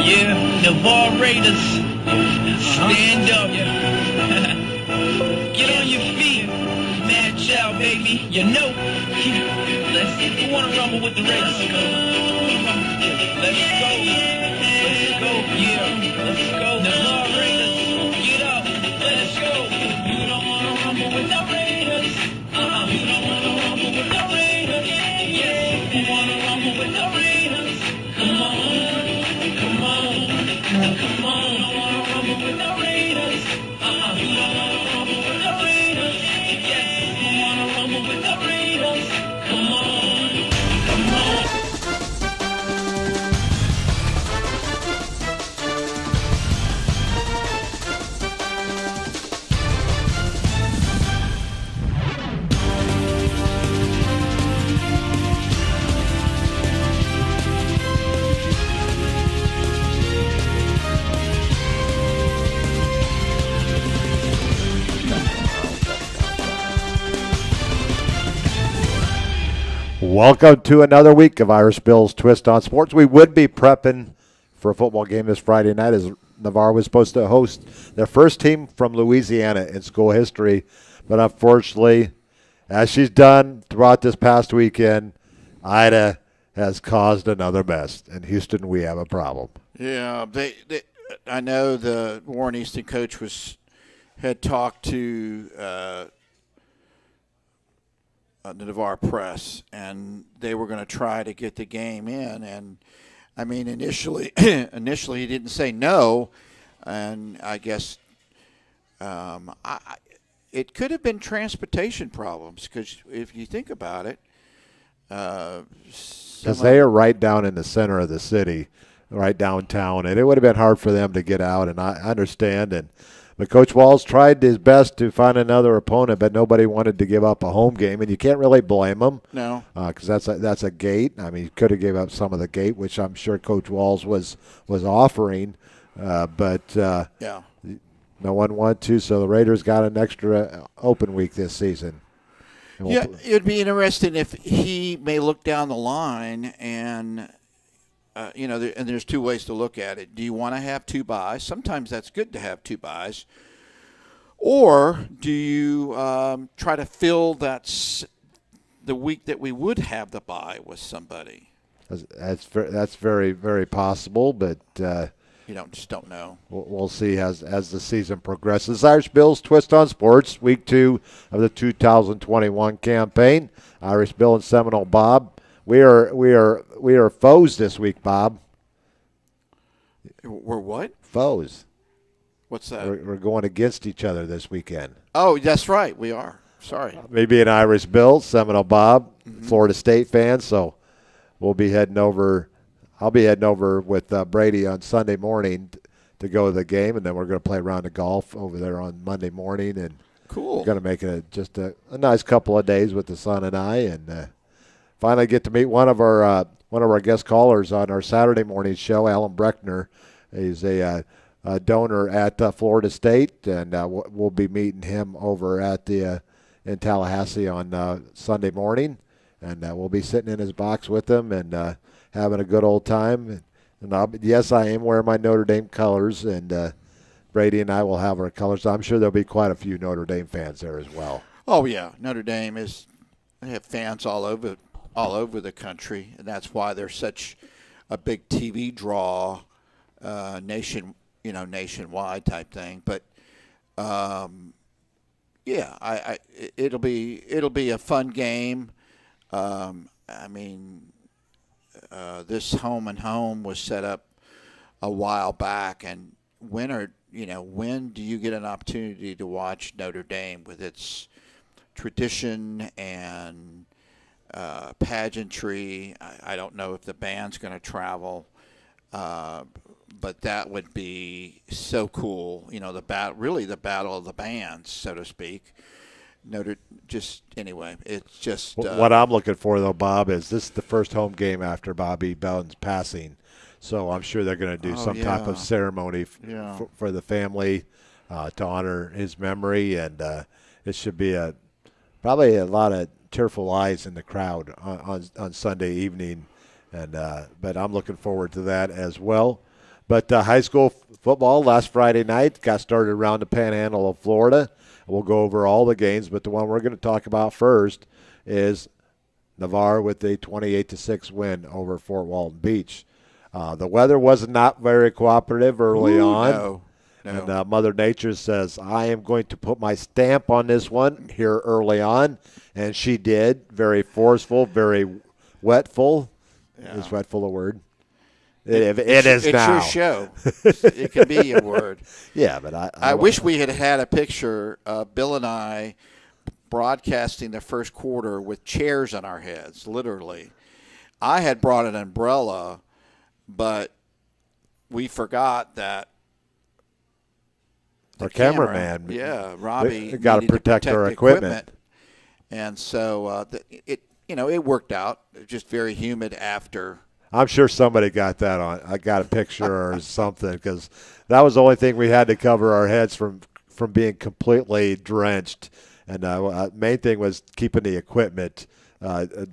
Yeah, Navarre Raiders, stand up. Get on your feet, mad child, baby. You know, who wanna rumble with the Raiders? Let's go, yeah, let's go. Navarre Raiders, get up, let's go. You don't wanna rumble with the Raiders. You don't wanna rumble with the Raiders. Yeah, you wanna rumble with the Raiders. Come on. Come on, come on, you don't wanna rumble with the Raiders. You don't wanna rumble with the Raiders. Yes, you wanna rumble with the Raiders. Come on, come on. Welcome to another week of Irish Bill's Twist on Sports. We would be prepping for a football game this Friday night as Navarre was supposed to host their first team from Louisiana in school history. But unfortunately, as she's done throughout this past weekend, Ida has caused another mess. In Houston, we have a problem. Yeah, I know the Warren Easton coach had talked to the Navarre Press, and they were going to try to get the game in. And I mean, initially he didn't say no, and I guess it could have been transportation problems, because if you think about it, because they are right down in the center of the city, right downtown, and it would have been hard for them to get out. And I understand, but Coach Walls tried his best to find another opponent, but nobody wanted to give up a home game, and you can't really blame them. No, because that's a gate. I mean, you could have gave up some of the gate, which I'm sure Coach Walls was offering, but yeah, no one wanted to. So the Raiders got an extra open week this season. Yeah, it'd be interesting if he may look down the line and. And there's two ways to look at it. Do you want to have two buys? Sometimes that's good to have two buys. Or do you try to fill the week that we would have the bye with somebody? That's very, very possible, but just don't know. We'll see as the season progresses. Irish Bill's Twist on Sports, week 2 of the 2021 campaign. Irish Bill and Seminole Bob. We are foes this week, Bob. We're what? Foes. What's that? We're going against each other this weekend. Oh, that's right. We are. Sorry. Maybe an Irish Bill, Seminole Bob, Florida State fan. So we'll be heading over. I'll be heading over with Brady on Sunday morning to go to the game, and then we're going to play a round of golf over there on Monday morning. And cool. We're going to make it just a nice couple of days with the son and I, and finally get to meet one of our guest callers on our Saturday morning show, Alan Breckner. He's a donor at Florida State, and we'll be meeting him over at in Tallahassee on Sunday morning, and we'll be sitting in his box with him and having a good old time. And yes, I am wearing my Notre Dame colors, and Brady and I will have our colors. I'm sure there'll be quite a few Notre Dame fans there as well. Oh yeah, Notre Dame they have fans all over the country, and that's why they're such a big TV draw, nationwide type thing. But it'll be a fun game. This home and home was set up a while back, and when do you get an opportunity to watch Notre Dame with its tradition and pageantry? I don't know if the band's going to travel, but that would be so cool. The battle of the bands, so to speak. It's just. What I'm looking for, though, Bob, is this is the first home game after Bobby Bell's passing, so I'm sure they're going to do some type of ceremony for the family to honor his memory, and it should be probably a lot of tearful eyes in the crowd on Sunday evening, and but I'm looking forward to that as well. But high school football last Friday night got started around the Panhandle of Florida. We'll go over all the games, but the one we're going to talk about first is Navarre with a 28-6 win over Fort Walton Beach. The weather was not very cooperative early on. No. And Mother Nature says, I am going to put my stamp on this one here early on. And she did. Very forceful, very wetful. Yeah. Is wetful a word? It is now. It's your show. It can be a word. Yeah, but I wish we had had a picture of Bill and I broadcasting the first quarter with chairs on our heads, literally. I had brought an umbrella, but we forgot that our cameraman. Yeah, Robbie got to protect our equipment. And so it worked out. It was just very humid after. I'm sure somebody got that on. I got a picture or something because that was the only thing we had to cover our heads from being completely drenched. And main thing was keeping the equipment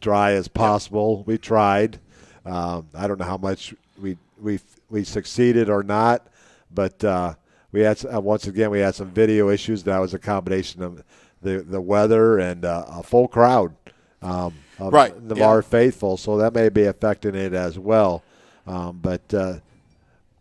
dry as possible. We tried. I don't know how much we succeeded or not, but we had once again we had some video issues. That was a combination of the weather and a full crowd. Of Navarre faithful, so that may be affecting it as well. But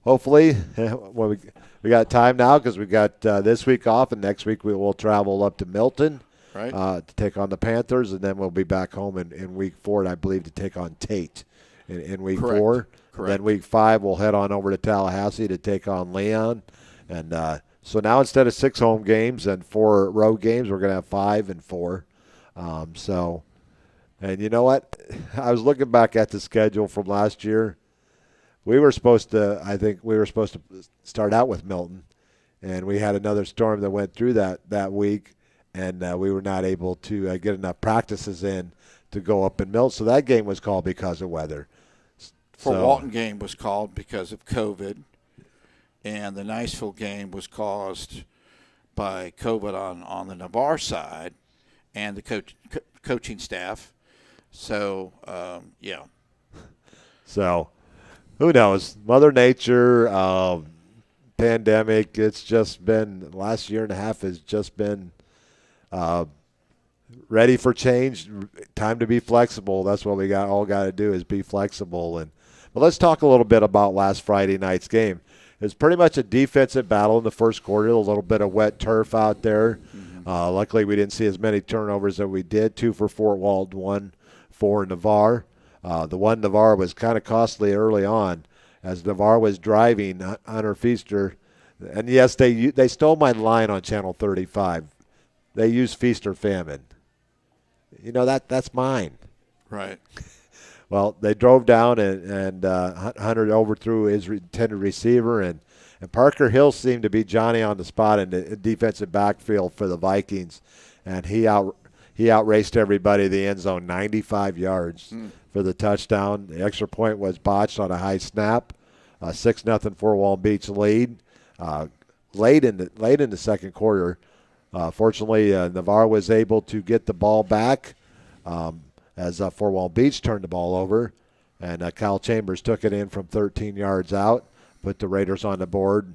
hopefully, when we got time now because we got this week off, and next week we will travel up to Milton to take on the Panthers, and then we'll be back home in week 4, I believe, to take on Tate in week 4. Correct. Then week 5 we'll head on over to Tallahassee to take on Leon, and so now instead of 6 home games and 4 road games, we're going to have 5 and 4. And you know what? I was looking back at the schedule from last year. I think we were supposed to start out with Milton, and we had another storm that went through that week, and we were not able to get enough practices in to go up in Milton. So that game was called because of weather. Walton game was called because of COVID, and the Niceville game was caused by COVID on the Navarre side and the coaching staff. So, yeah. So, who knows? Mother Nature, pandemic, it's just been, last year and a half has just been ready for change, time to be flexible. That's what we all got to do is be flexible. But let's talk a little bit about last Friday night's game. It was pretty much a defensive battle in the first quarter, a little bit of wet turf out there. Luckily, we didn't see as many turnovers as we did, 2 for Fort Walton, 1 for Navarre. The one Navarre was kind of costly early on as Navarre was driving Hunter Feaster. And, yes, they stole my line on Channel 35. They used Feast or Famine. You know, that's mine. Right. Well, they drove down and Hunter overthrew his intended receiver, and Parker Hill seemed to be Johnny on the spot in the defensive backfield for the Vikings, and he outraced everybody in the end zone, 95 yards for the touchdown. The extra point was botched on a high snap, 6-0 Fort Walton Beach lead. Late in the second quarter, fortunately, Navarre was able to get the ball back as Fort Walton Beach turned the ball over, and Kyle Chambers took it in from 13 yards out, put the Raiders on the board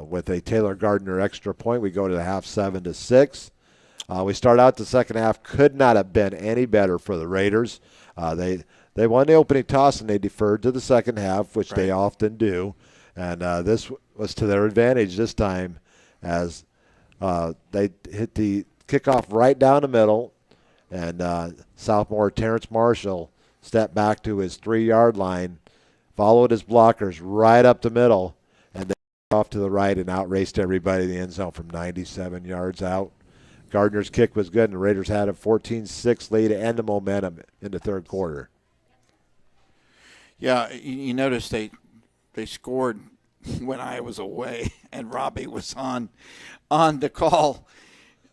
with a Taylor Gardner extra point. We go to the half 7-6. We start out the second half. Could not have been any better for the Raiders. They won the opening toss and they deferred to the second half, which they often do. And this was to their advantage this time as they hit the kickoff right down the middle. And sophomore Terrence Marshall stepped back to his 3-yard line, followed his blockers right up the middle, and then off to the right and outraced everybody in the end zone from 97 yards out. Gardner's kick was good, and the Raiders had a 14-6 lead and the momentum in the third quarter. Yeah, you notice they scored when I was away, and Robbie was on the call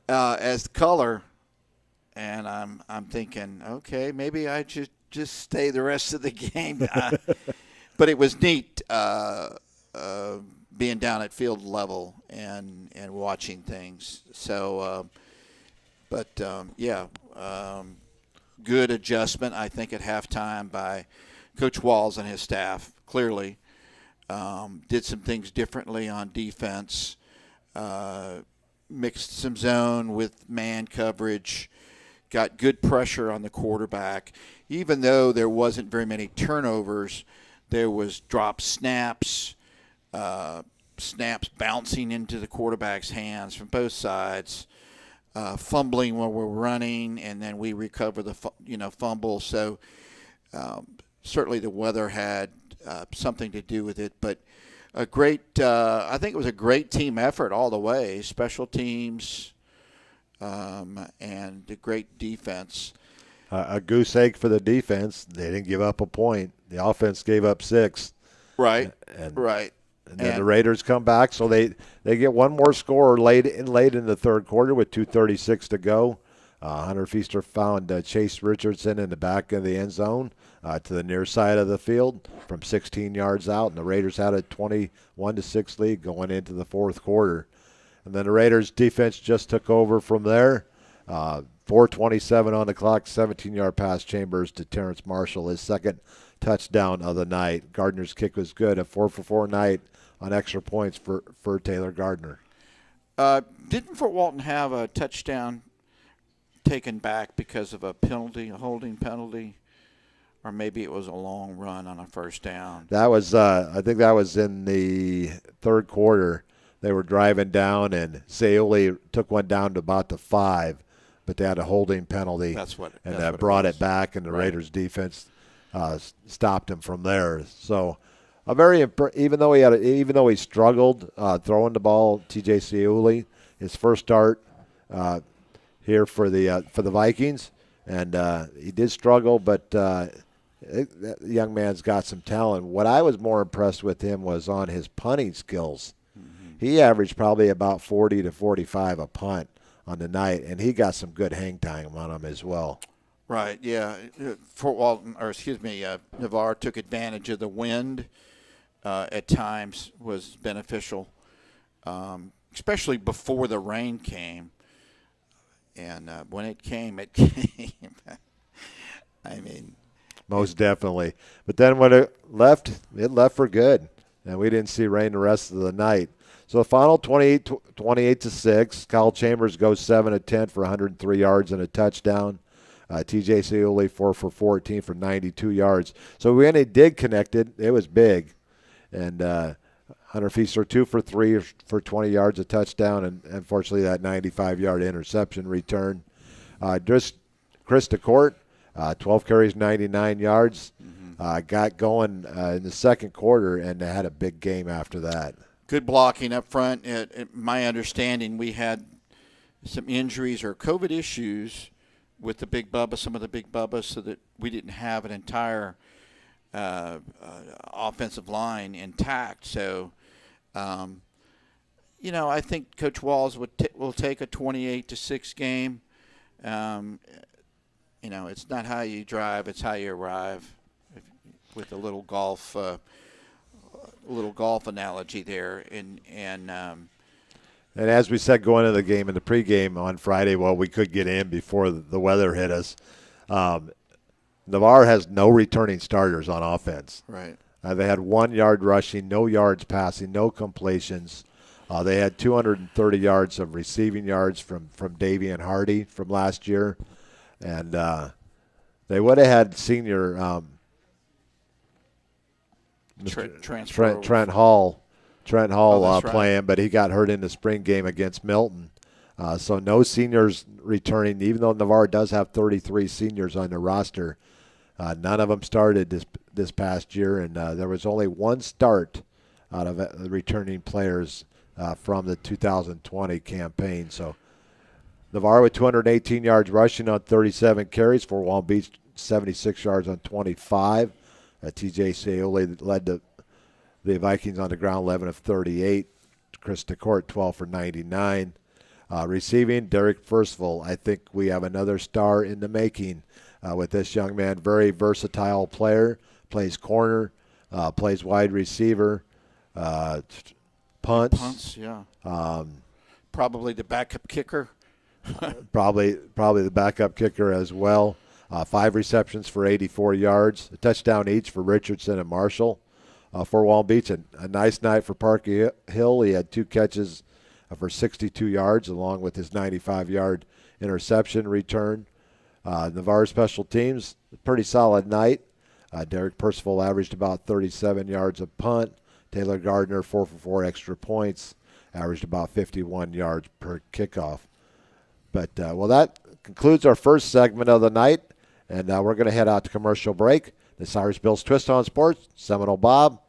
as color, and I'm thinking, okay, maybe I should just stay the rest of the game. But it was neat being down at field level and watching things. So. Good adjustment, I think, at halftime by Coach Walls and his staff, clearly. did some things differently on defense, mixed some zone with man coverage, got good pressure on the quarterback. Even though there wasn't very many turnovers, there was drop snaps, snaps bouncing into the quarterback's hands from both sides, fumbling when we're running, and then we recover the fumble. So certainly the weather had something to do with it, but a great. I think it was a great team effort all the way. Special teams and a great defense. A goose egg for the defense. They didn't give up a point. The offense gave up 6. Right. Right. And then the Raiders come back, so they get one more score late in the third quarter with 2:36 to go. Hunter Feaster found Chase Richardson in the back of the end zone to the near side of the field from 16 yards out, and the Raiders had a 21-6 lead going into the fourth quarter. And then the Raiders defense just took over from there. 4:27 on the clock, 17-yard pass Chambers to Terrence Marshall, his second touchdown of the night. Gardner's kick was good, a 4-for-4 night on extra points for Taylor Gardner. Didn't Fort Walton have a touchdown taken back because of a penalty, a holding penalty? Or maybe it was a long run on a first down. That was, I think that was in the third quarter. They were driving down, and Saioli took one down to about the 5, but they had a holding penalty. And that brought it back, and the Raiders defense stopped him from there. So, even though he struggled throwing the ball, T.J. Saioli, his first start here for the Vikings, and he did struggle, but that young man's got some talent. What I was more impressed with him was on his punting skills. He averaged probably about 40 to 45 a punt on the night, and he got some good hang time on him as well. Right, yeah. Navarre took advantage of the wind at times, was beneficial, especially before the rain came. And when it came, it came. I mean. Most definitely. But then when it left for good, and we didn't see rain the rest of the night. So the final 28-6. Kyle Chambers goes 7 of 10 for 103 yards and a touchdown. T.J. Saioli 4 for 14 for 92 yards. So when they did connect it, it was big. And Hunter Feaster 2 for 3 for 20 yards, a touchdown, and unfortunately that 95-yard interception return. Chris DeCourt, 12 carries, 99 yards. Got going in the second quarter and had a big game after that. Good blocking up front. My understanding, we had some injuries or COVID issues with the Big Bubba, some of the Big Bubbas, so that we didn't have an entire offensive line intact. So, I think Coach Walls will take a 28-6 game. It's not how you drive; it's how you arrive. With a little golf analogy there, and as we said going into the game in the pregame on Friday, we could get in before the weather hit us. Navarre has no returning starters on offense. Right. They had 1 yard rushing, no yards passing, no completions. They had 230 yards of receiving yards from Davian Hardy from last year, and they would have had senior. Trent Hall playing, but he got hurt in the spring game against Milton. So no seniors returning, even though Navarre does have 33 seniors on their roster. None of them started this past year, and there was only one start out of the returning players from the 2020 campaign. So Navarre with 218 yards rushing on 37 carries for Walton Beach, 76 yards on 25. T.J. Saioli led the Vikings on the ground, 11 of 38. Chris DeCourt, 12 for 99. Receiving, Derek Percival. I think we have another star in the making with this young man. Very versatile player. Plays corner, plays wide receiver, punts. Yeah. Probably the backup kicker. probably the backup kicker as well. 5 receptions for 84 yards, a touchdown each for Richardson and Marshall. for Walnut Beach. A nice night for Parker Hill. He had 2 catches for 62 yards along with his 95-yard interception return. Navarre special teams, pretty solid night. Derek Percival averaged about 37 yards a punt. Taylor Gardner, 4 for 4 extra points, averaged about 51 yards per kickoff. But, that concludes our first segment of the night, and we're going to head out to commercial break. This Irish Bill's Twist on Sports, Seminole Bob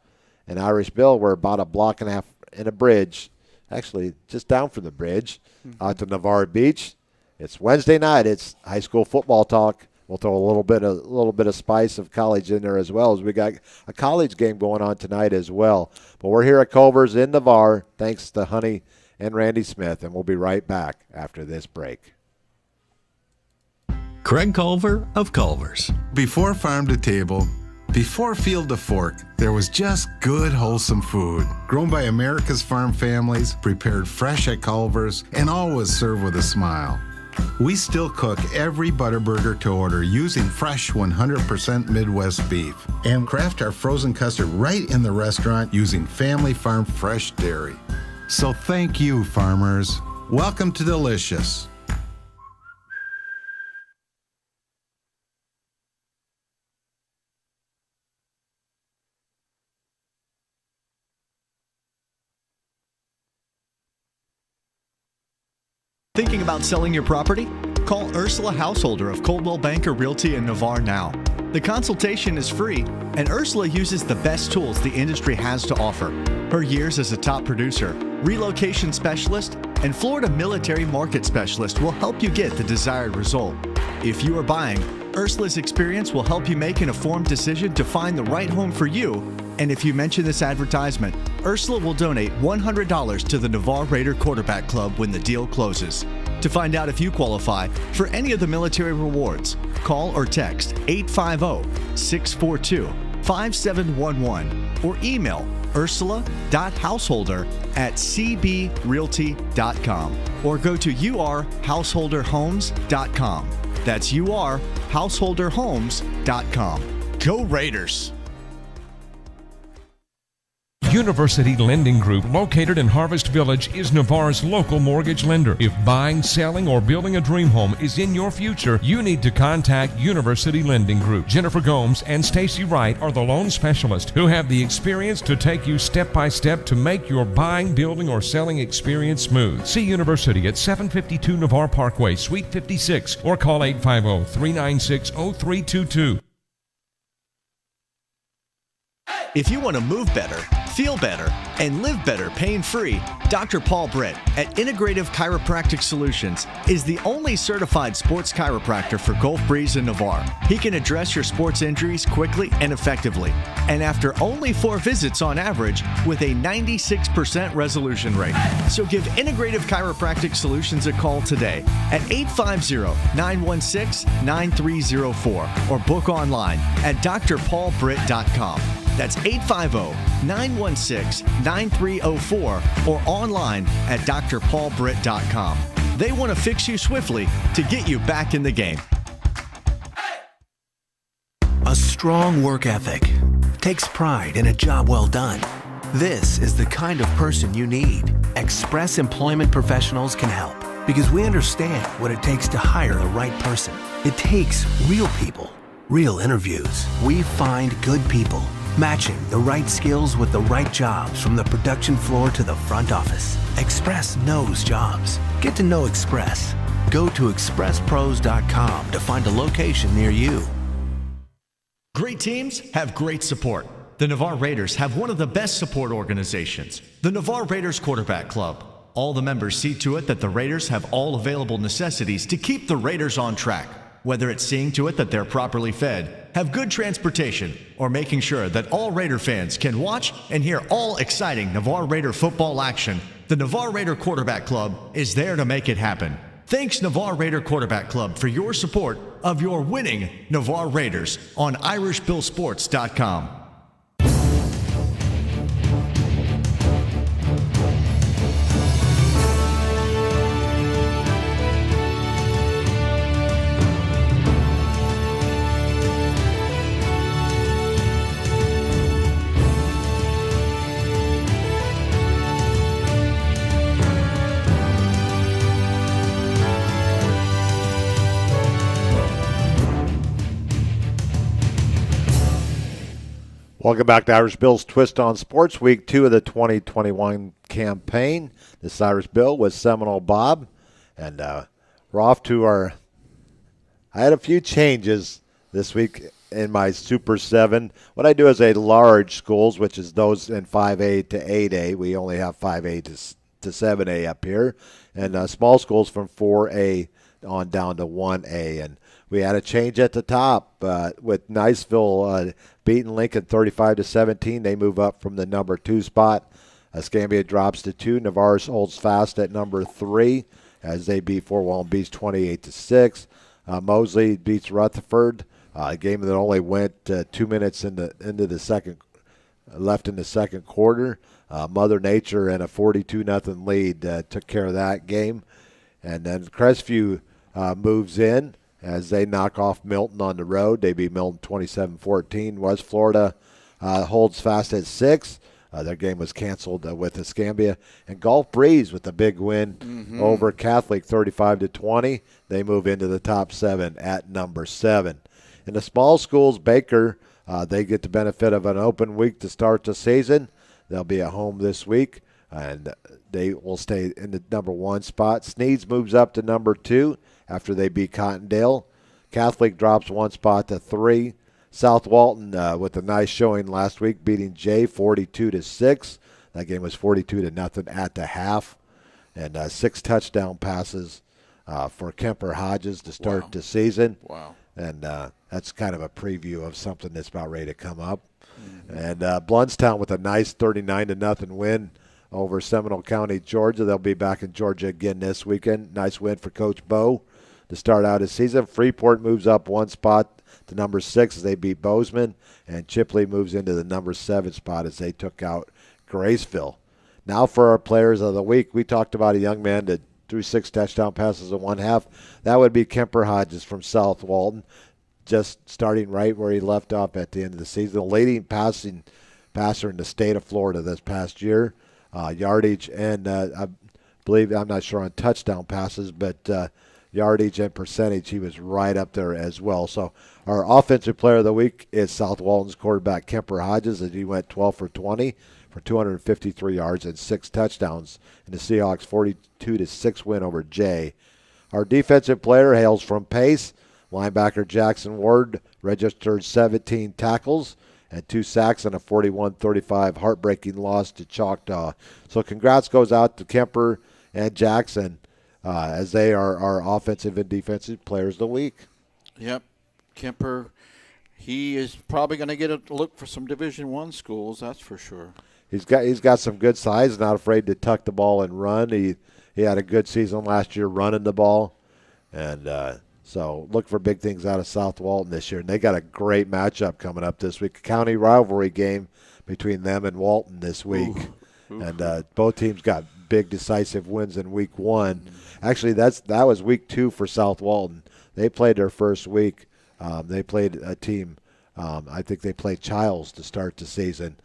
and Irish Bill. We're about a block and a half in a bridge, actually just down from the bridge, out to Navarre Beach. It's Wednesday night. It's high school football talk. We'll throw a little bit of spice of college in there as well, as we got a college game going on tonight as well. But we're here at Culver's in Navarre, thanks to Honey and Randy Smith, and we'll be right back after this break. Craig Culver of Culver's. Before farm to table, before field to fork, there was just good, wholesome food. Grown by America's farm families, prepared fresh at Culver's, and always served with a smile. We still cook every Butterburger to order using fresh 100% Midwest beef and craft our frozen custard right in the restaurant using family farm fresh dairy. So thank you, farmers. Welcome to Delicious. Thinking about selling your property? Call Ursula Householder of Coldwell Banker Realty in Navarre now. The consultation is free, and Ursula uses the best tools the industry has to offer. Her years as a top producer, relocation specialist, and Florida military market specialist will help you get the desired result. If you are buying, Ursula's experience will help you make an informed decision to find the right home for you. And if you mention this advertisement, Ursula will donate $100 to the Navarre Raider Quarterback Club when the deal closes. To find out if you qualify for any of the military rewards, call or text 850-642-5711 or email ursula.householder@cbrealty.com or go to urhouseholderhomes.com. That's urhouseholderhomes.com. Go Raiders! University Lending Group, located in Harvest Village, is Navarre's local mortgage lender. If buying, selling, or building a dream home is in your future, you need to contact University Lending Group. Jennifer Gomes and Stacy Wright are the loan specialists who have the experience to take you step by step to make your buying, building, or selling experience smooth. See University at 752 Navarre Parkway, Suite 56, or call 850-396-0322. If you want to move better, feel better, and live better pain-free, Dr. Paul Britt at Integrative Chiropractic Solutions is the only certified sports chiropractor for Gulf Breeze and Navarre. He can address your sports injuries quickly and effectively, and after only 4 visits on average, with a 96% resolution rate. So give Integrative Chiropractic Solutions a call today at 850-916-9304 or book online at drpaulbritt.com. That's 850-916-9304 or online at drpaulbritt.com. They want to fix you swiftly to get you back in the game. A strong work ethic takes pride in a job well done. This is the kind of person you need. Express Employment Professionals can help because we understand what it takes to hire the right person. It takes real people, real interviews. We find good people, matching the right skills with the right jobs from the production floor to the front office. Express knows jobs. Get to know Express. Go to expresspros.com to find a location near you. Great teams have great support. The Navarre Raiders have one of the best support organizations, the Navarre Raiders Quarterback Club. All the members see to it that the Raiders have all available necessities to keep the Raiders on track. Whether it's seeing to it that they're properly fed, have good transportation, or making sure that all Raider fans can watch and hear all exciting Navarre Raider football action, the Navarre Raider Quarterback Club is there to make it happen. Thanks Navarre Raider Quarterback Club for your support of your winning Navarre Raiders on IrishBillSports.com. Welcome back to Irish Bill's Twist on Sports, Week 2 of the 2021 campaign. This Irish Bill was Seminole Bob, and we're off to our – I had a few changes this week in my Super 7. What I do is a large schools, which is those in 5A to 8A. We only have 5A to 7A up here. And small schools from 4A on down to 1A. And we had a change at the top with Niceville beating Lincoln 35-17. They move up from the number 2 spot. Escambia drops to 2. Navarre holds fast at number 3 as they beat Fort Walton Beach 28-6. Mosley beats Rutherford, a game that only went 2 minutes into the second, left in the second quarter. Mother Nature and a 42-0 lead took care of that game. And then Crestview moves in as they knock off Milton on the road. They beat Milton 27-14. West Florida holds fast at 6. Their game was canceled with Escambia. And Gulf Breeze with a big win over Catholic 35-20. They move into the top 7 at number 7. In the small schools, Baker, they get the benefit of an open week to start the season. They'll be at home this week, and they will stay in the number 1 spot. Sneeds moves up to number 2 after they beat Cottondale. Catholic drops 1 spot to 3. South Walton with a nice showing last week, beating Jay 42-6. That game was 42-0 at the half, and 6 touchdown passes for Kemper Hodges to start the season. Wow. And that's kind of a preview of something that's about ready to come up. And Bluntstown with a nice 39-0 win over Seminole County, Georgia. They'll be back in Georgia again this weekend. Nice win for Coach Bowe to start out his season. Freeport moves up 1 spot to number 6 as they beat Bozeman, and Chipley moves into the number 7 spot as they took out Graceville. Now for our players of the week, we talked about a young man that threw 6 touchdown passes in 1 half. That would be Kemper Hodges from South Walton, just starting right where he left off at the end of the season. The leading passer in the state of Florida this past year. Yardage and I believe, I'm not sure on touchdown passes, but yardage and percentage, he was right up there as well. So our offensive player of the week is South Walton's quarterback Kemper Hodges, as he went 12 for 20 for 253 yards and 6 touchdowns in the Seahawks 42-6 win over Jay. Our defensive player hails from Pace. Linebacker Jackson Ward registered 17 tackles and 2 sacks and a 41-35 heartbreaking loss to Choctaw. So congrats goes out to Kemper and Jackson as they are our offensive and defensive players of the week. Yep. Kemper, he is probably going to get a look for some Division I schools, that's for sure. He's got some good size, not afraid to tuck the ball and run. He had a good season last year running the ball. And so look for big things out of South Walton this year. And they got a great matchup coming up this week, a county rivalry game between them and Walton this week. And both teams got big decisive wins in week 1. Actually, that was week 2 for South Walton. They played their first week. They played a team, I think they played Childs to start the season.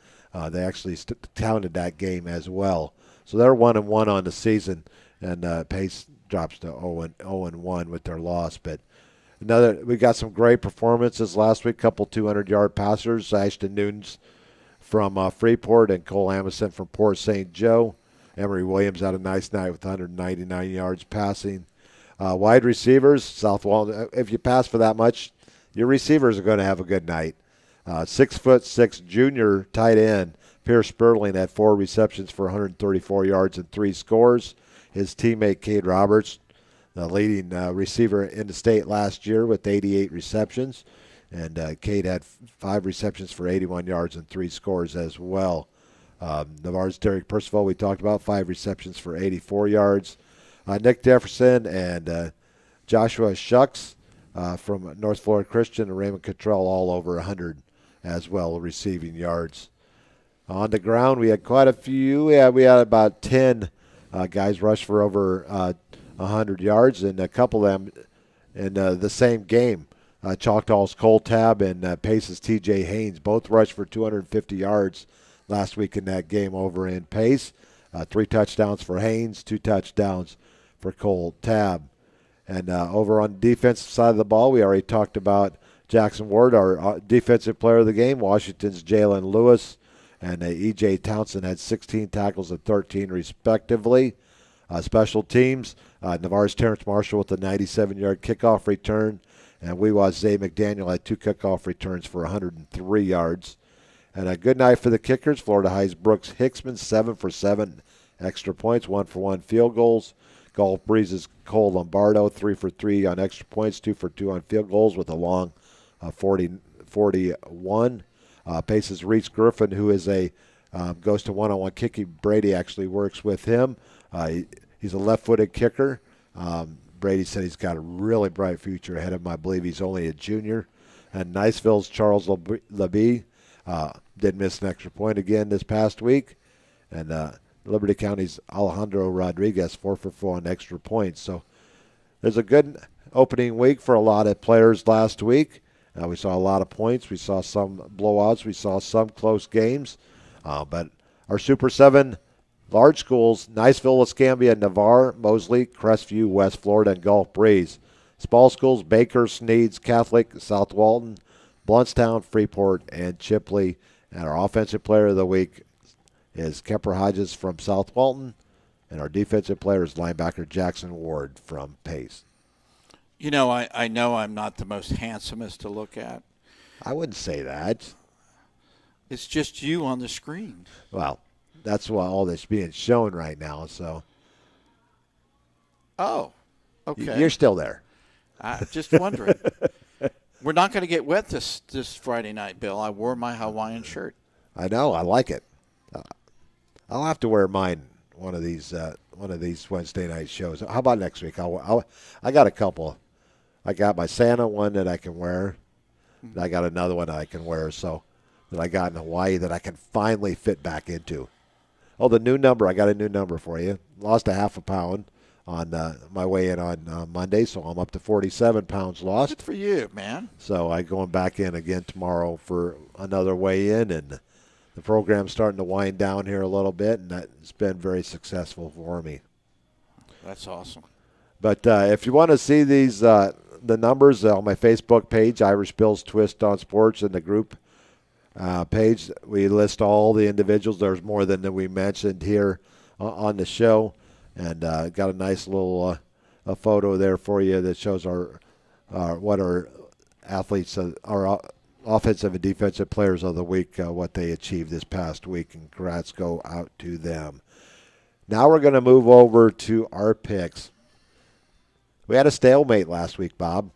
They actually counted that game as well. So they're 1-1 on the season, and Pace drops to 0-1 with their loss. But we got some great performances last week. Couple 200-yard passers, Ashton Nunes from Freeport and Cole Amison from Port St. Joe. Emery Williams had a nice night with 199 yards passing. Wide receivers, South Walton. If you pass for that much, your receivers are going to have a good night. 6'6" junior tight end Pierce Sperling had 4 receptions for 134 yards and 3 scores. His teammate Cade Roberts, the leading receiver in the state last year with 88 receptions. And Cade had 5 receptions for 81 yards and 3 scores as well. Navarre's Derek Percival, we talked about, 5 receptions for 84 yards. Nick Jefferson and Joshua Shucks from North Florida Christian and Raymond Cottrell all over 100 as well receiving yards. On the ground, we had quite a few. We had about 10 guys rush for over 100 yards, and a couple of them in the same game. Choctaw's Cole Tab and Pace's T.J. Haynes both rushed for 250 yards last week in that game over in Pace. 3 touchdowns for Haynes, 2 touchdowns for Cole Tab. And over on the defensive side of the ball, we already talked about Jackson Ward, our defensive player of the game. Washington's Jalen Lewis and E.J. Townsend had 16 tackles and 13 respectively. Special teams, Navarre's Terrence Marshall with a 97-yard kickoff return, and Weewa's Zay McDaniel had 2 kickoff returns for 103 yards. And a good night for the kickers. Florida High's Brooks Hicksman, 7 for 7 extra points, 1 for 1 field goals. Gulf Breeze's Cole Lombardo, 3 for 3 on extra points, 2 for 2 on field goals with a long 41. Pace's Reese Griffin, who is goes to one-on-one kicking. Brady actually works with him. He's a left-footed kicker. Brady said he's got a really bright future ahead of him. I believe he's only a junior. And Niceville's Charles LeBee did miss an extra point again this past week. And Liberty County's Alejandro Rodriguez, 4 for 4 on extra points. So there's a good opening week for a lot of players last week. We saw a lot of points. We saw some blowouts. We saw some close games. But our Super 7 large schools, Niceville, Escambia, Navarre, Mosley, Crestview, West Florida, and Gulf Breeze. Small schools, Baker, Sneads, Catholic, South Walton, Bluntstown, Freeport, and Chipley. And our offensive player of the week is Kemper Hodges from South Walton. And our defensive player is linebacker Jackson Ward from Pace. You know, I know I'm not the most handsomest to look at. I wouldn't say that. It's just you on the screen. Well, that's what all that's being shown right now. So. Oh, okay. You're still there. I'm just wondering. We're not going to get wet this Friday night, Bill. I wore my Hawaiian shirt. I know. I like it. I'll have to wear mine one of these Wednesday night shows. How about next week? I got a couple. I got my Santa one that I can wear. And I got another one that I can wear. So that I got in Hawaii that I can finally fit back into. Oh, the new number. I got a new number for you. Lost a half a pound on my way in on Monday, so I'm up to 47 pounds lost. Good for you, man. So I'm going back in again tomorrow for another weigh in, and the program's starting to wind down here a little bit, and that's been very successful for me. That's awesome. But if you want to see these the numbers on my Facebook page, Irish Bill's Twist on Sports, in the group page, we list all the individuals. There's more than we mentioned here on the show, and got a nice little a photo there for you that shows what our athletes, our offensive and defensive players of the week, what they achieved this past week, and congrats go out to them. Now we're going to move over to our picks. We had a stalemate last week, Bob.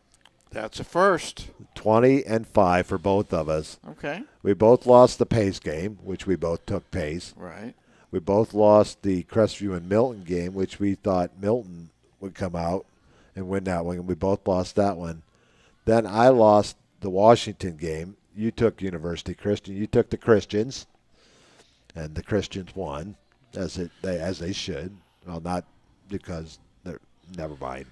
That's a first. 20-5 for both of us. Okay. We both lost the Pace game, which we both took Pace. Right. We both lost the Crestview and Milton game, which we thought Milton would come out and win that one, and we both lost that one. Then I lost the Washington game. You took University Christian. You took the Christians, and the Christians won, as they should. Well, not because they're never mind.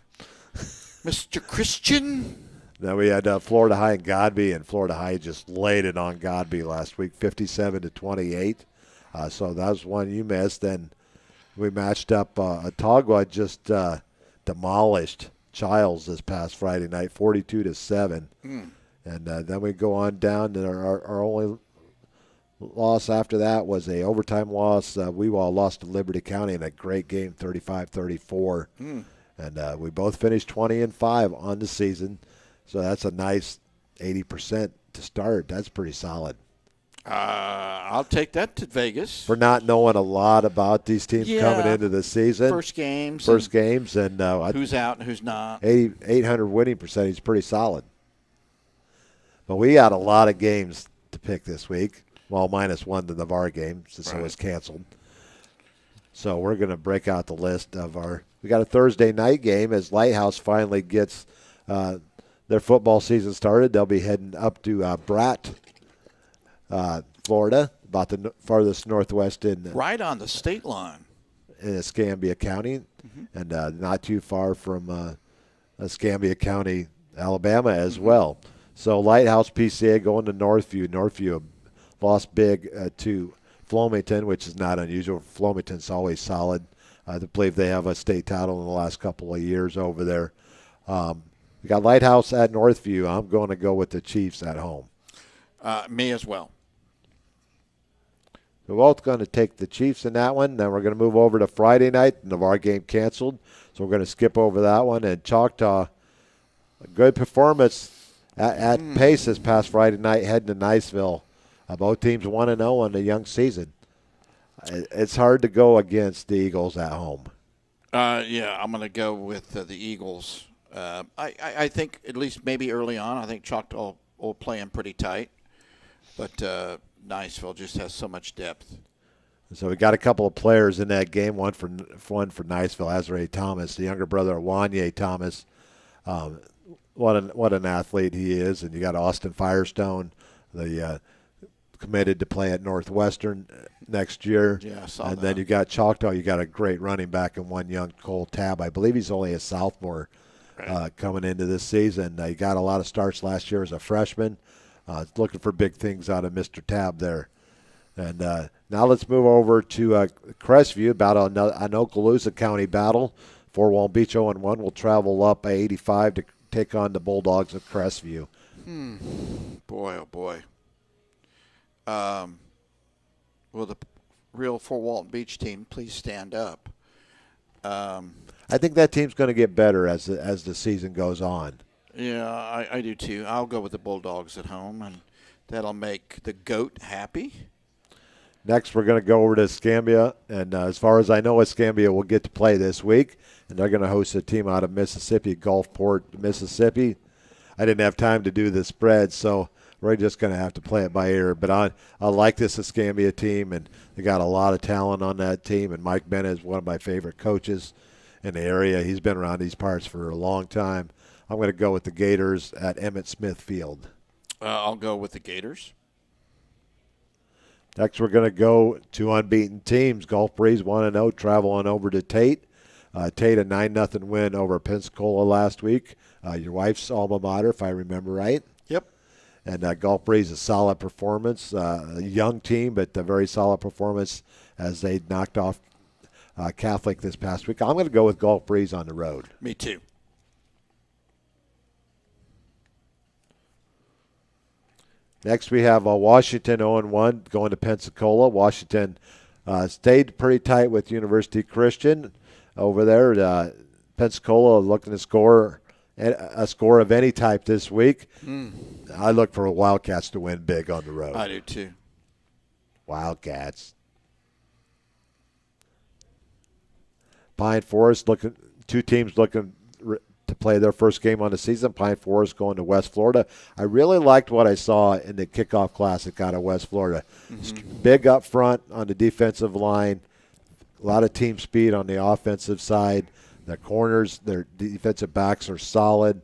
Mr. Christian. Then we had Florida High and Godby, and Florida High just laid it on Godby last week, 57-28. So that was one you missed. Then we matched up. Otagua just demolished Childs this past Friday night, 42-7. And then we go on down, and our only loss after that was a overtime loss. Weewa lost to Liberty County in a great game, 35-34. And we both finished 20-5 on the season. So that's a nice 80% to start. That's pretty solid. I'll take that to Vegas. For not knowing a lot about these teams coming into the season. First games. And who's out and who's not. 800 winning percentage is pretty solid. But we got a lot of games to pick this week. Well, minus one, the Navarre game, since it was canceled. So we're going to break out the list of we got a Thursday night game as Lighthouse finally gets their football season started. They'll be heading up to Bratt, Florida, about the farthest northwest right on the state line in Escambia County, and not too far from Escambia County, Alabama as well. So Lighthouse PCA going to Northview. Northview lost big to Flomaton, which is not unusual. Flomaton's always solid. I believe they have a state title in the last couple of years over there. We got Lighthouse at Northview. I'm going to go with the Chiefs at home. Me as well. We're both going to take the Chiefs in that one. Then we're going to move over to Friday night. The Navarre game canceled, so we're going to skip over that one. And Choctaw, a good performance at pace this past Friday night, heading to Niceville. Both teams 1-0 in the young season. It's hard to go against the Eagles at home. Yeah, I'm going to go with the Eagles. I think at least maybe early on, I think Choctaw will play them pretty tight. But Niceville just has so much depth. So we got a couple of players in that game. One for Niceville, Azrae Thomas, the younger brother of Wanye Thomas. What an athlete he is. And you got Austin Firestone, the committed to play at Northwestern next year. Yeah, I saw and that. then you got Choctaw. You got a great running back and one young Cole Tabb. I believe he's only a sophomore coming into this season. He got a lot of starts last year as a freshman. Looking for big things out of Mr. Tabb there. And now let's move over to Crestview, about an Okaloosa County battle. Fort Walton Beach 0-1 will travel up by 85 to take on the Bulldogs of Crestview. Boy, oh boy. Will the real Fort Walton Beach team please stand up? I think that team's going to get better as the season goes on. Yeah, I do too. I'll go with the Bulldogs at home, and that'll make the GOAT happy. Next, we're going to go over to Escambia, and as far as I know, Escambia will get to play this week, and they're going to host a team out of Mississippi, Gulfport, Mississippi. I didn't have time to do the spread, so we're just going to have to play it by ear. But I like this Escambia team, and they got a lot of talent on that team, and Mike Bennett is one of my favorite coaches in the area. He's been around these parts for a long time. I'm going to go with the Gators at Emmett Smith Field. I'll go with the Gators. Next, we're going to go to unbeaten teams. Gulf Breeze 1-0, traveling over to Tate. Tate a 9-0 win over Pensacola last week. Your wife's alma mater, if I remember right. Yep. And Gulf Breeze, a solid performance. A young team, but a very solid performance as they knocked off Catholic this past week. I'm going to go with Gulf Breeze on the road. Me too. Next, we have Washington 0-1 going to Pensacola. Washington stayed pretty tight with University Christian over there. Pensacola looking to score a score of any type this week. I look for Wildcats to win big on the road. I do too. Wildcats. Pine Forest two teams looking to play their first game on the season. Pine Forest going to West Florida. I really liked what I saw in the kickoff classic out of West Florida. Big up front on the defensive line, a lot of team speed on the offensive side. The corners, their defensive backs are solid.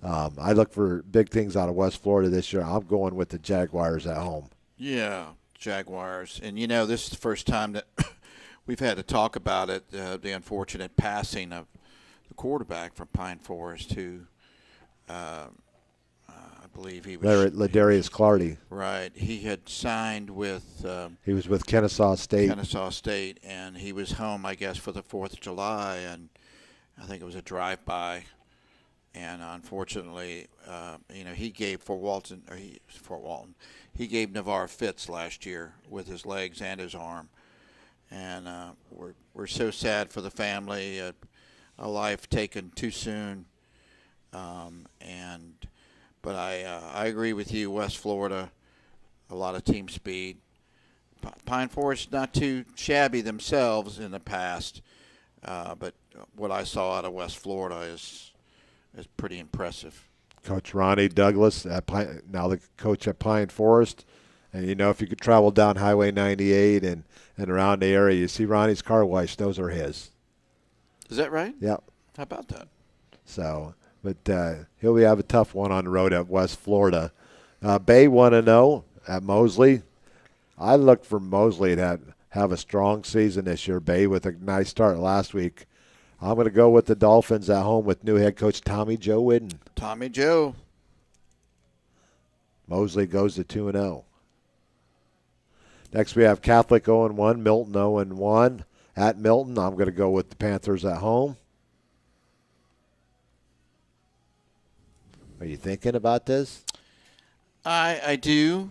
I look for big things out of West Florida this year. I'm going with the Jaguars at home. Yeah, Jaguars. And, this is the first time that we've had to talk about it, the unfortunate passing of the quarterback from Pine Forest, who I believe he was Ladarius Clardy. Right. He had signed with he was with Kennesaw State. And he was home, I guess, for the 4th of July, and I think it was a drive-by. And unfortunately, he gave he gave Navarre fits last year with his legs and his arm. And we're so sad for the family. A life taken too soon, but I agree with you. West Florida, a lot of team speed. Pine Forest not too shabby themselves in the past, but what I saw out of West Florida is pretty impressive. Coach Ronnie Douglas now the coach at Pine Forest, and if you could travel down Highway 98 and around the area, you see Ronnie's car wash. Those are his. Is that right? Yep. How about that? So, but he'll have a tough one on the road at West Florida. Bay 1-0 at Mosley. I look for Mosley to have a strong season this year. Bay with a nice start last week. I'm going to go with the Dolphins at home with new head coach Tommy Joe Whidden. Tommy Joe. Mosley goes to 2-0. Next we have Catholic 0-1, Milton 0-1. At Milton, I'm going to go with the Panthers at home. Are you thinking about this? I do.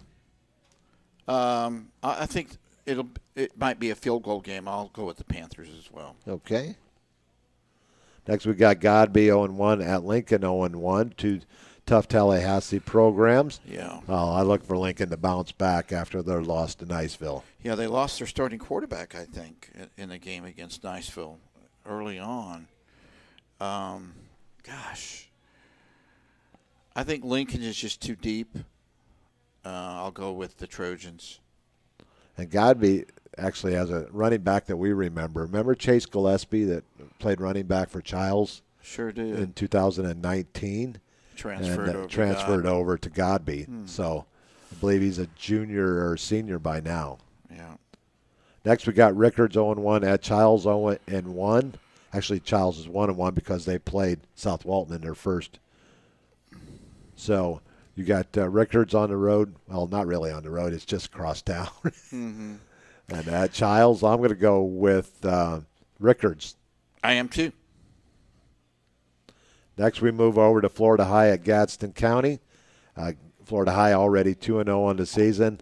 I think it might be a field goal game. I'll go with the Panthers as well. Okay. Next, we got Godby 0-1 at Lincoln 0-1. Two tough Tallahassee programs. Yeah. I look for Lincoln to bounce back after their loss to Niceville. Yeah, they lost their starting quarterback, I think, in the game against Niceville early on. Gosh. I think Lincoln is just too deep. I'll go with the Trojans. And Godby actually has a running back that we remember. Remember Chase Gillespie that played running back for Childs? Sure did. In 2019. Transferred over to Godby. So I believe he's a junior or senior by now. Yeah. Next, we got Rickards 0-1 at Childs 0-1. Actually, Childs is 1-1 because they played South Walton in their first. So you got Rickards on the road. Well, not really on the road. It's just across town. Mm-hmm. And at Childs, I'm going to go with Rickards. I am too. Next, we move over to Florida High at Gadsden County. Florida High already 2-0 on the season.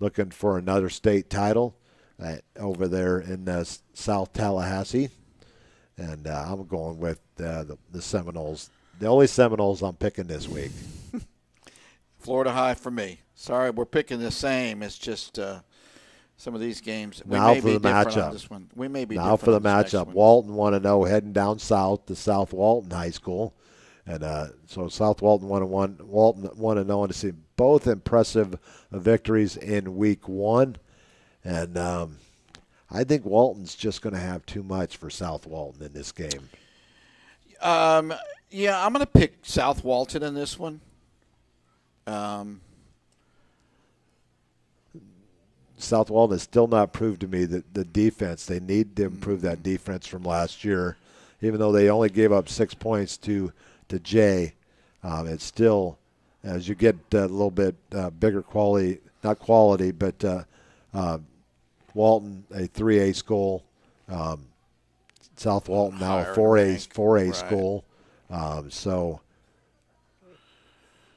Looking for another state title over there in South Tallahassee. And I'm going with the Seminoles. The only Seminoles I'm picking this week. Florida High for me. Sorry, we're picking the same. It's just some of these games. Now may for be the different matchup. on this one. We may be now different for the on this next matchup. one. Walton 1-0 heading down south to South Walton High School. And so South Walton 1-1. Walton 1-0 to see both impressive victories in week one. And I think Walton's just going to have too much for South Walton in this game. Yeah, I'm going to pick South Walton in this one. South Walton has still not proved to me that the defense, they need to improve that defense from last year. Even though they only gave up 6 points to Jay, it's still, as you get a little bit bigger quality, not quality, but Walton, a 3A school, South Walton now a 4A school. So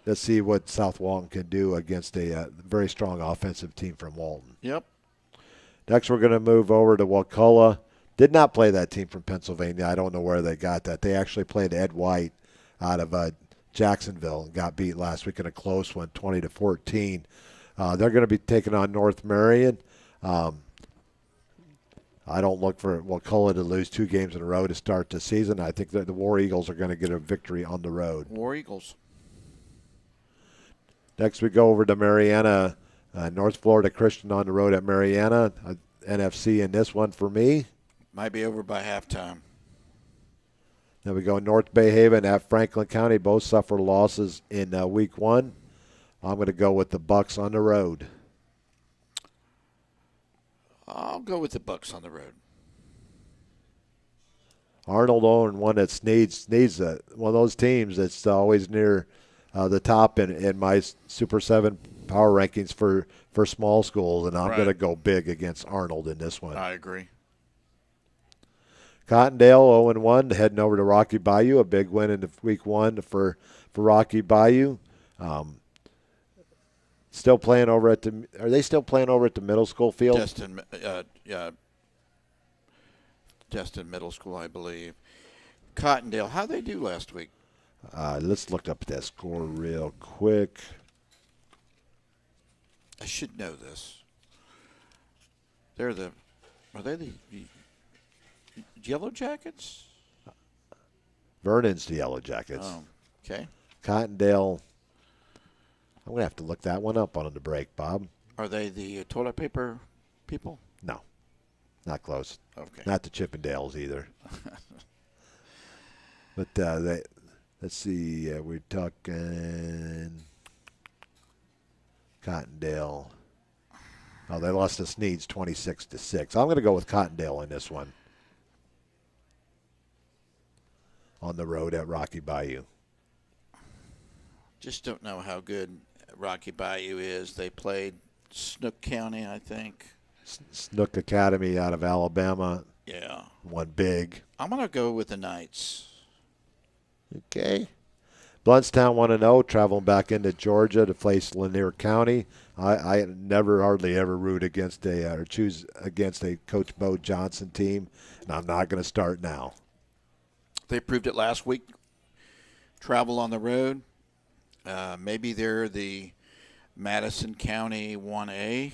let's see what South Walton can do against a very strong offensive team from Walton. Yep. Next, we're going to move over to Wakulla. Did not play that team from Pennsylvania. I don't know where they got that. They actually played Ed White out of Jacksonville and got beat last week in a close one, 20-14. They're going to be taking on North Marion. I don't look for Wakulla to lose 2 games in a row to start the season. I think that the War Eagles are going to get a victory on the road. War Eagles. Next, we go over to Mariana, North Florida Christian on the road at Mariana. NFC in this one for me. Might be over by halftime. Then we go North Bay Haven at Franklin County. Both suffered losses in week one. I'm going to go with the Bucks on the road. I'll go with the Bucks on the road. Arnold 0-1 at Sneeds. Sneeds, one of those teams that's always near the top in my Super 7 power rankings for small schools, and I'm going to go big against Arnold in this one. I agree. Cottondale 0-1 heading over to Rocky Bayou. A big win in week one for Rocky Bayou. Still playing over at the. Are they still playing over at the middle school field? Destin Middle School, I believe. Cottondale, how'd they do last week? Let's look up that score real quick. I should know this. Are they the Yellow Jackets? Vernon's the Yellow Jackets. Oh, okay. Cottondale. I'm going to have to look that one up on the break, Bob. Are they the toilet paper people? No, not close. Okay. Not the Chippendales either. But let's see. We're talking Cottondale. Oh, they lost to Sneeds 26-6. I'm going to go with Cottondale in this one. On the road at Rocky Bayou. Just don't know how good Rocky Bayou is. They played Snook County, I think. Snook Academy out of Alabama. Yeah. Won big. I'm going to go with the Knights. Okay. Bluntstown 1-0, traveling back into Georgia to face Lanier County. I never, hardly ever root against or choose against a Coach Bo Johnson team, and I'm not going to start now. They proved it last week. Travel on the road. Maybe they're the Madison County 1A.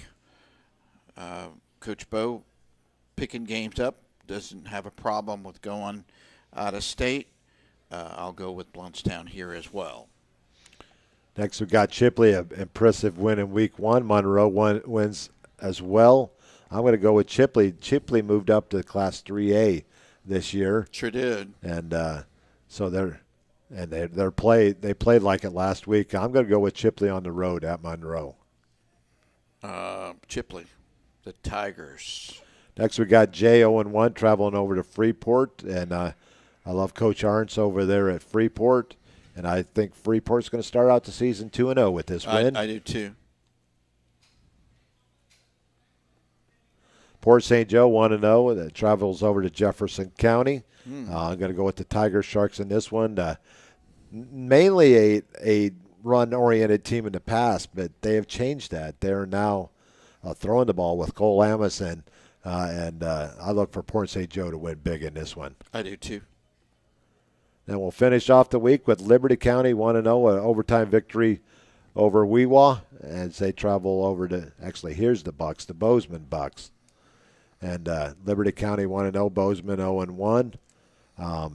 Coach Bo picking games up, doesn't have a problem with going out of state. I'll go with Bluntstown here as well. Next, we got Chipley, an impressive win in Week 1. Monroe wins as well. I'm going to go with Chipley. Chipley moved up to Class 3A this year. Sure did. And so they played like it last week. I'm going to go with Chipley on the road at Monroe. Chipley, the Tigers. Next, we got Jay 0-1 traveling over to Freeport, and I love Coach Arntz over there at Freeport. And I think Freeport's going to start out the season 2-0 with this win. I do too. Port St. Joe 1-0 that travels over to Jefferson County. I'm going to go with the Tiger Sharks in this one. Mainly a run-oriented team in the past, but they have changed that. They're now throwing the ball with Cole Amison, and I look for Port St. Joe to win big in this one. I do too. Then we'll finish off the week with Liberty County 1-0, an overtime victory over Weewa as they travel over to, actually, here's the Bucks, the Bozeman Bucks. And Liberty County 1-0, Bozeman 0-1. I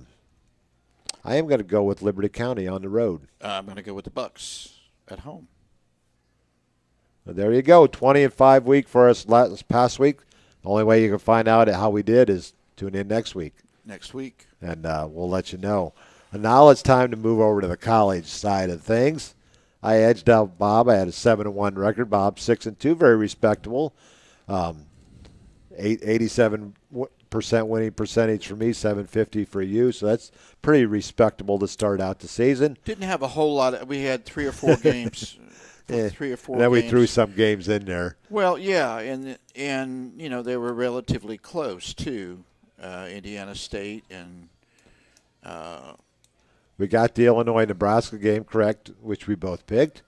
am going to go with Liberty County on the road. I'm going to go with the Bucks at home. Well, there you go, 20-5 week for us last past week. The only way you can find out how we did is tune in next week. Next week. And we'll let you know. And now it's time to move over to the college side of things. I edged out Bob. I had a 7-1 record. Bob 6-2, very respectable. 87% winning percentage for me, 750 for you. So that's pretty respectable to start out the season. Didn't have a whole lot. We had 3 or 4 games. 3 or 4 and then games. we threw some games in there. Well, yeah, and you know, they were relatively close too. Indiana State and we got the Illinois-Nebraska game correct, which we both picked.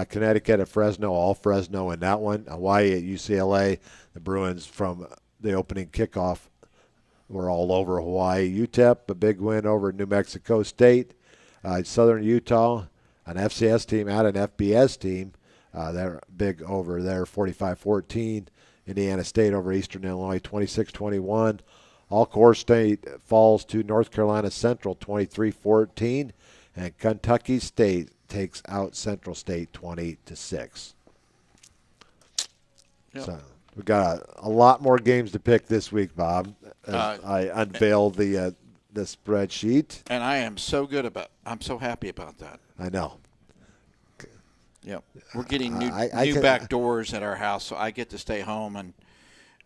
Connecticut at Fresno, all Fresno in that one. Hawaii at UCLA. The Bruins from the opening kickoff were all over Hawaii. UTEP, a big win over New Mexico State. Southern Utah, an FCS team at an FBS team. They're big over there, 45-14. Indiana State over Eastern Illinois, 26-21. Alcorn State falls to North Carolina Central, 23-14. And Kentucky State takes out Central State 20-6. Yep. So we've got a lot more games to pick this week, Bob. I unveiled the spreadsheet. And I'm so happy about that. I know. Yep. We're getting new can- back doors at our house, so I get to stay home, and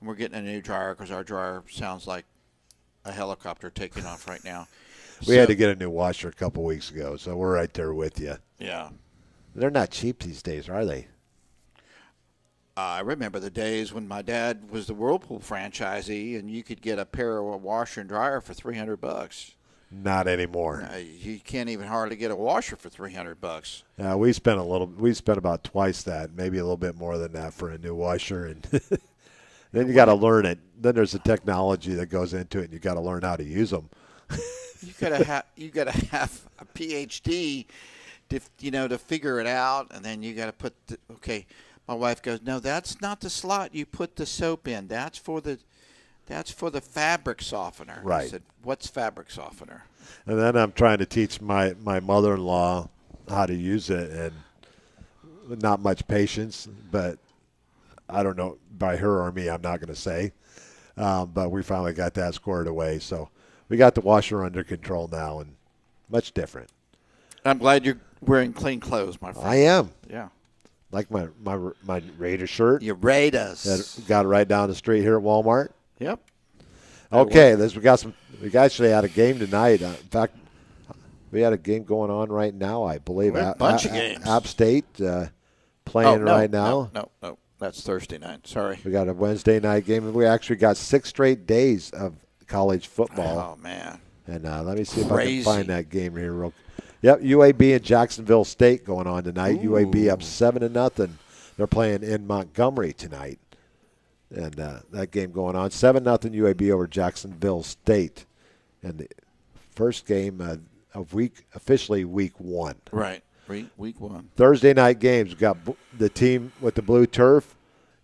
we're getting a new dryer because our dryer sounds like a helicopter taking off right now. We had to get a new washer a couple weeks ago, so we're right there with you. Yeah. They're not cheap these days, are they? I remember the days when my dad was the Whirlpool franchisee, and you could get a pair of washer and dryer for $300. Not anymore. You can't even hardly get a washer for $300. We spent about twice that, maybe a little bit more than that for a new washer, and then you got to learn it. Then there's the technology that goes into it, and you got to learn how to use them. You gotta have a PhD to figure it out, and then you gotta put my wife goes, no, that's not the slot you put the soap in. That's for the fabric softener. Right. I said, what's fabric softener? And then I'm trying to teach my mother-in-law how to use it, and not much patience, but I don't know, by her or me, I'm not going to say. But we finally got that squared away. So we got the washer under control now, and much different. I'm glad you're wearing clean clothes, my friend. I am. Yeah. Like my Raider shirt. Your Raiders. That got it right down the street here at Walmart. Yep. Okay, we actually had a game tonight. In fact, we had a game going on right now, I believe. A bunch of games. App State playing right now. No. That's Thursday night. Sorry. We got a Wednesday night game, and we actually got 6 straight days of college football. Oh, man. And let me see if I can find that game here real quick. Yep, UAB and Jacksonville State going on tonight. UAB up 7-0. They're playing in Montgomery tonight. And that game going on. 7-0 UAB over Jacksonville State. And the first game of officially week 1. Right, week 1. Thursday night games. We've got the team with the blue turf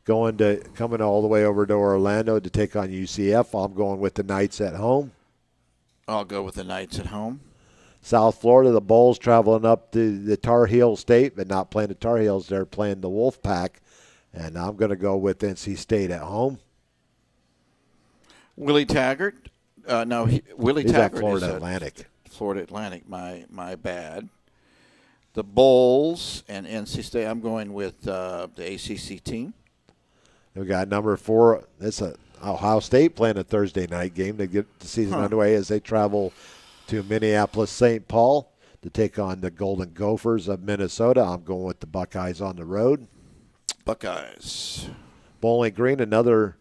coming all the way over to Orlando to take on UCF. I'm going with the Knights at home. I'll go with the Knights at home. South Florida, the Bulls traveling up to the Tar Heel State, but not playing the Tar Heels. They're playing the Wolfpack, and I'm going to go with NC State at home. Willie Taggart. Willie He's Taggart at Florida is Atlantic. Florida Atlantic, my bad. The Bulls and NC State, I'm going with the ACC team. We got number 4. It's Ohio State playing a Thursday night game to get the season underway as they travel to Minneapolis, St. Paul to take on the Golden Gophers of Minnesota. I'm going with the Buckeyes on the road. Buckeyes. Bowling Green, another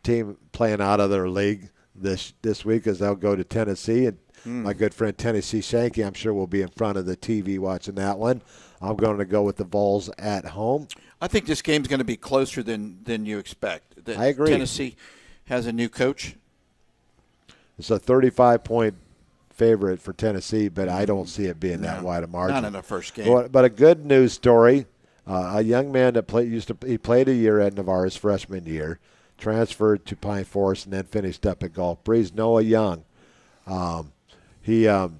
team playing out of their league this week as they'll go to Tennessee. And my good friend Tennessee Shanky, I'm sure will be in front of the TV watching that one. I'm going to go with the Vols at home. I think this game's going to be closer than you expect. I agree. Tennessee has a new coach. It's a 35-point favorite for Tennessee, but I don't see it being that wide a margin. Not in the first game. But a good news story: a young man that he played a year at Navarre his freshman year, transferred to Pine Forest, and then finished up at Gulf Breeze. Noah Young, he had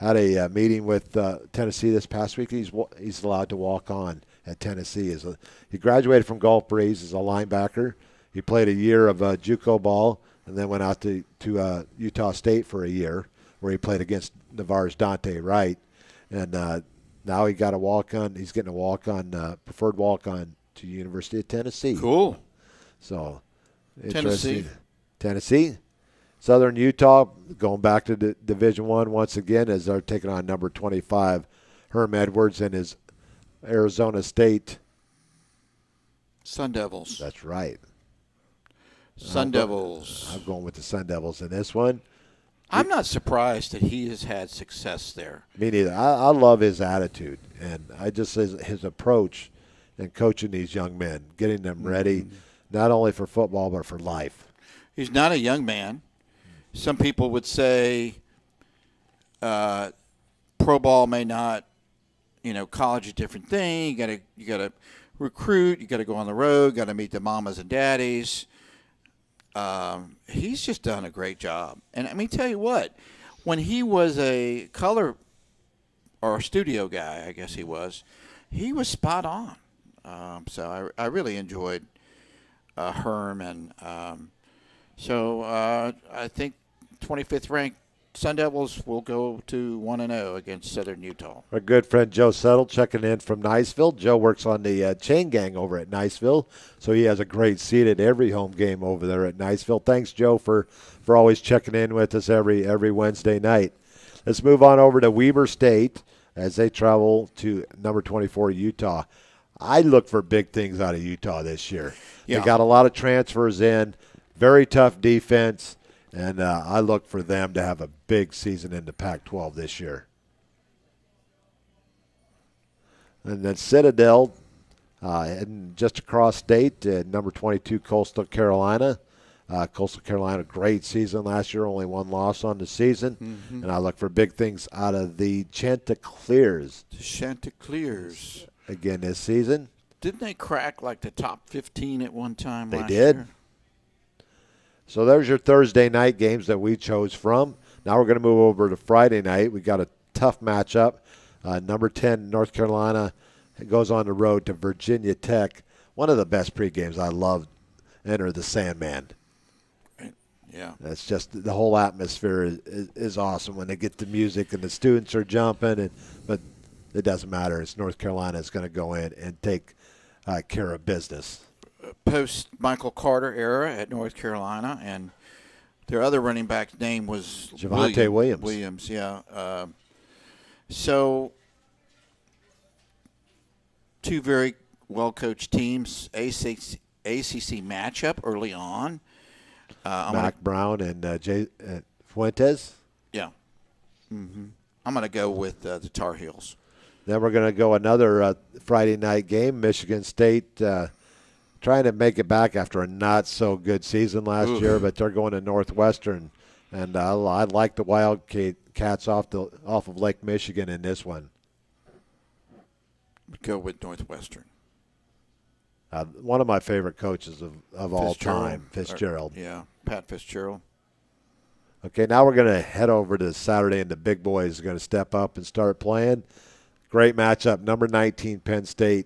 a meeting with Tennessee this past week. He's allowed to walk on at Tennessee. He graduated from Gulf Breeze as a linebacker. He played a year of JUCO ball, and then went out to Utah State for a year, where he played against Navarre's Dante Wright. And now he got a walk-on. He's getting a walk-on, preferred walk-on to University of Tennessee. Cool. So, Tennessee. Southern Utah going back to Division I once again as they're taking on number 25, Herm Edwards and his Arizona State Sun Devils. That's right. Sun Devils. I'm going with the Sun Devils in this one. I'm not surprised that he has had success there. Me neither. I love his attitude, and I just his approach in coaching these young men, getting them ready, not only for football but for life. He's not a young man. Some people would say pro ball may not, college is a different thing. You gotta recruit. You got to go on the road. Got to meet the mamas and daddies. He's just done a great job. And let me tell you what, when he was a color or a studio guy, I guess he was spot on. So I really enjoyed Herm. And so I think 25th ranked Sun Devils will go to 1-0 against Southern Utah. Our good friend Joe Settle checking in from Niceville. Joe works on the chain gang over at Niceville, so he has a great seat at every home game over there at Niceville. Thanks, Joe, for always checking in with us every Wednesday night. Let's move on over to Weber State as they travel to number 24 Utah. I look for big things out of Utah this year. Yeah. They got a lot of transfers in, very tough defense. And I look for them to have a big season in the Pac-12 this year. And then Citadel, heading just across state, number 22, Coastal Carolina. Coastal Carolina, great season last year, only one loss on the season. Mm-hmm. And I look for big things out of the Chanticleers. The Chanticleers. Again this season. Didn't they crack like the top 15 at one time last year? They did. So there's your Thursday night games that we chose from. Now we're going to move over to Friday night. We got a tough matchup. Number 10, North Carolina, goes on the road to Virginia Tech. One of the best pregames I love. Enter the Sandman. Yeah. That's just the whole atmosphere is awesome when they get the music and the students are jumping. But it doesn't matter. It's North Carolina is going to go in and take care of business. Post Michael Carter era at North Carolina, and their other running back's name was Javonte Williams. Williams, yeah. So two very well-coached teams. ACC matchup early on. Mac Brown and Jay Fuentes. Yeah. Mm-hmm. I'm going to go with the Tar Heels. Then we're going to go another Friday night game. Michigan State trying to make it back after a not-so-good season last year, but they're going to Northwestern. And I like the Wildcats off of Lake Michigan in this one. Go with Northwestern. One of my favorite coaches of all time, Fitzgerald. Pat Fitzgerald. Okay, now we're going to head over to Saturday, and the big boys are going to step up and start playing. Great matchup. Number 19, Penn State,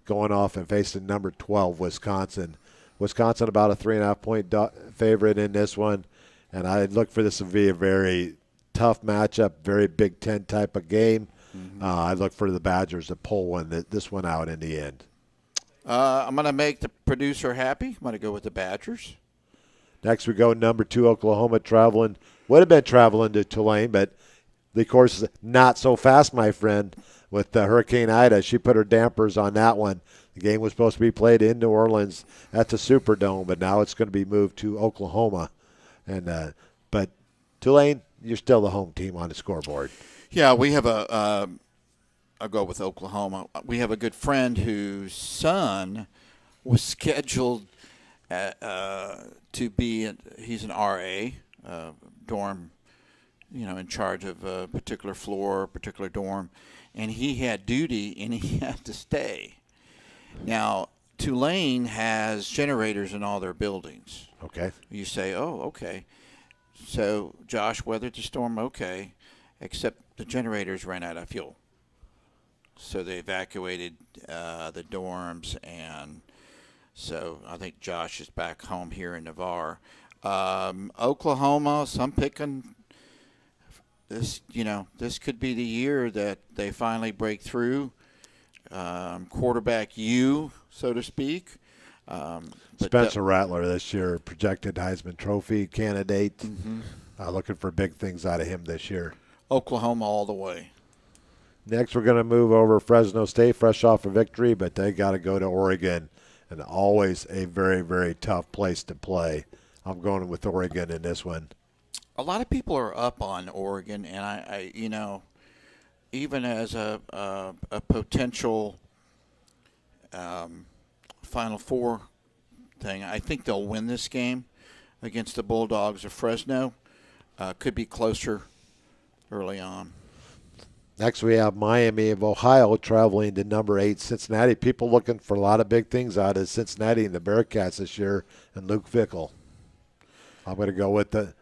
going off and facing number 12, Wisconsin. Wisconsin about a 3.5-point favorite in this one, and I look for this to be a very tough matchup, very Big Ten type of game. I look for the Badgers to pull this one out in the end. I'm going to make the producer happy. I'm going to go with the Badgers. Next we go number 2, Oklahoma, would have been traveling to Tulane, but the course is not so fast, my friend, with Hurricane Ida. She put her dampers on that one. The game was supposed to be played in New Orleans at the Superdome, but now it's going to be moved to Oklahoma. But Tulane, you're still the home team on the scoreboard. Yeah, we have I'll go with Oklahoma. We have a good friend whose son was scheduled to be, he's an RA, dorm, in charge of a particular floor, particular dorm, and he had duty and he had to stay. Now, Tulane has generators in all their buildings. Okay. You say, oh, okay. So Josh weathered the storm okay, except the generators ran out of fuel. So they evacuated the dorms, and so I think Josh is back home here in Navarre. Oklahoma, some picking this. This could be the year that they finally break through. Quarterback so to speak. Spencer Rattler this year, projected Heisman Trophy candidate. Looking for big things out of him this year. Oklahoma all the way. Next, we're going to move over Fresno State, fresh off a victory, but they got to go to Oregon, and always a very, very tough place to play. I'm going with Oregon in this one. A lot of people are up on Oregon, and I even as a potential Final Four thing, I think they'll win this game against the Bulldogs of Fresno. Could be closer early on. Next, we have Miami of Ohio traveling to number 8 Cincinnati. People looking for a lot of big things out of Cincinnati and the Bearcats this year, and Luke Fickell. I'm going to go with the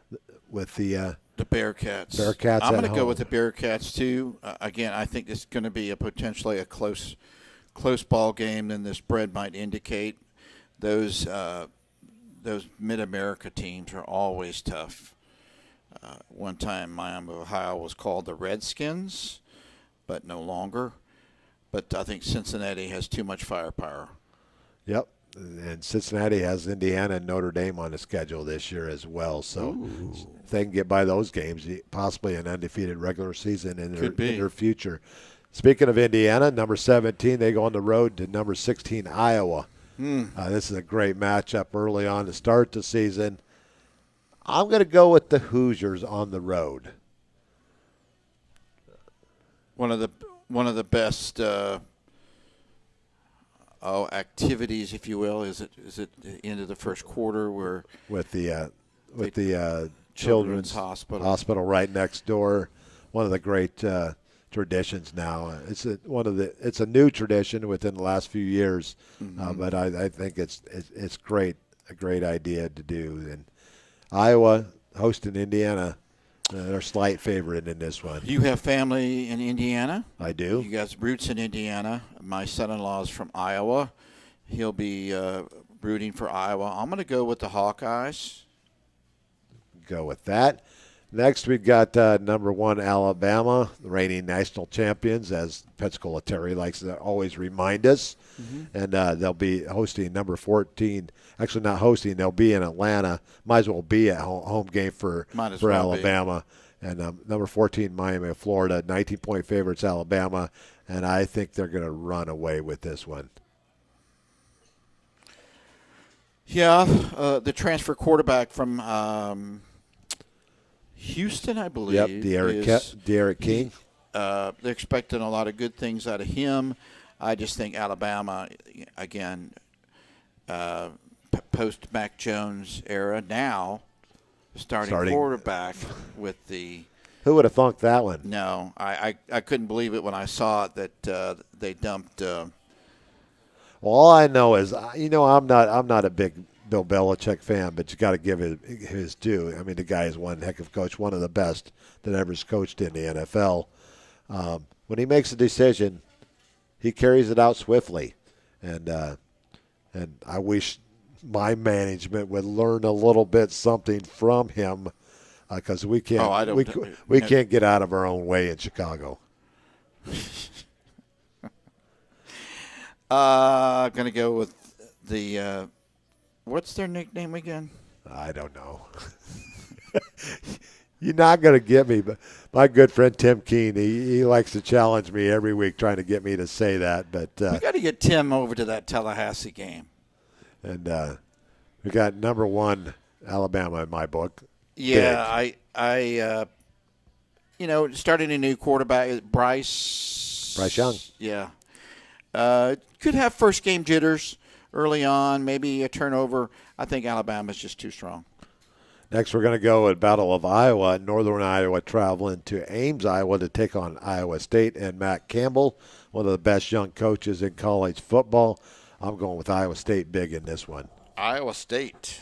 Bearcats. Bearcats. I'm going to go with the Bearcats too. Again, I think this is going to be potentially a close ball game than the spread might indicate. Those Mid-America teams are always tough. One time, Miami of Ohio was called the Redskins, but no longer. But I think Cincinnati has too much firepower. Yep, and Cincinnati has Indiana and Notre Dame on the schedule this year as well. So if they can get by those games, possibly an undefeated regular season in their future. Speaking of Indiana, number 17, they go on the road to number 16, Iowa. This is a great matchup early on to start the season. I'm going to go with the Hoosiers on the road. One of the best activities, if you will, is it the end of the first quarter where with the Children's Hospital right next door. One of the great traditions now. It's a new tradition within the last few years, but I think it's great, a great idea to do. And Iowa hosting Indiana, they're slight favorite in this one. You have family in Indiana? I do. You got roots in Indiana. My son-in-law is from Iowa. He'll be rooting for Iowa. I'm going to go with the Hawkeyes. Go with that. Next, we've got number 1, Alabama, the reigning national champions, as Pensacola Terry likes to always remind us. And they'll be hosting number 14. Actually, not hosting. They'll be in Atlanta. Might as well be at home game for Alabama. And number 14, Miami of Florida, 19-point favorites, Alabama. And I think they're going to run away with this one. Yeah, the transfer quarterback from Houston, I believe. Yep, De'Aaron King. They're expecting a lot of good things out of him. I just think Alabama, again, post Mac Jones era, now starting quarterback with the. Who would have thunk that one? No, I couldn't believe it when I saw it that they dumped. Well, all I know is, I'm not a big Bill Belichick fan, but you got to give his due. I mean, the guy is one heck of a coach, one of the best that ever's coached in the NFL. When he makes a decision, he carries it out swiftly, and I wish my management would learn a little bit something from him, because we can't we can't get out of our own way in Chicago. Going to go with the what's their nickname again? I don't know. You're not going to get me, but my good friend Tim Keene, he likes to challenge me every week trying to get me to say that. But we got to get Tim over to that Tallahassee game. And we got number 1 Alabama in my book. Yeah, big. I starting a new quarterback, Bryce Young. Yeah, could have first game jitters early on, maybe a turnover. I think Alabama's just too strong. Next, we're going to go at Battle of Iowa. Northern Iowa traveling to Ames, Iowa to take on Iowa State and Matt Campbell, one of the best young coaches in college football. I'm going with Iowa State big in this one. Iowa State.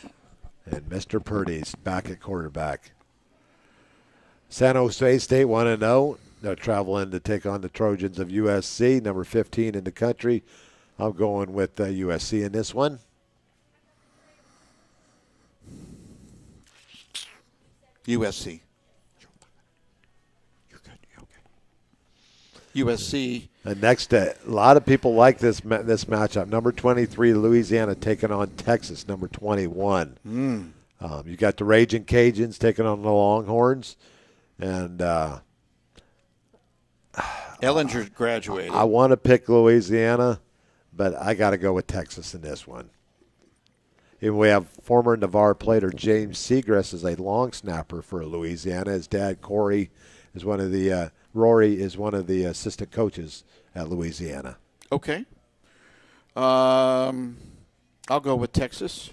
And Mr. Purdy's back at quarterback. San Jose State 1-0. They're traveling to take on the Trojans of USC, number 15 in the country. I'm going with USC in this one. USC. You're good. You're okay. USC. And next, a lot of people like this matchup. Number 23, Louisiana, taking on Texas, number 21. You got the Raging Cajuns taking on the Longhorns. And Ellinger's graduated. I want to pick Louisiana, but I got to go with Texas in this one. And we have former Navarre player James Seagrass as a long snapper for Louisiana. His dad, Rory, is one of the assistant coaches at Louisiana. Okay. I'll go with Texas.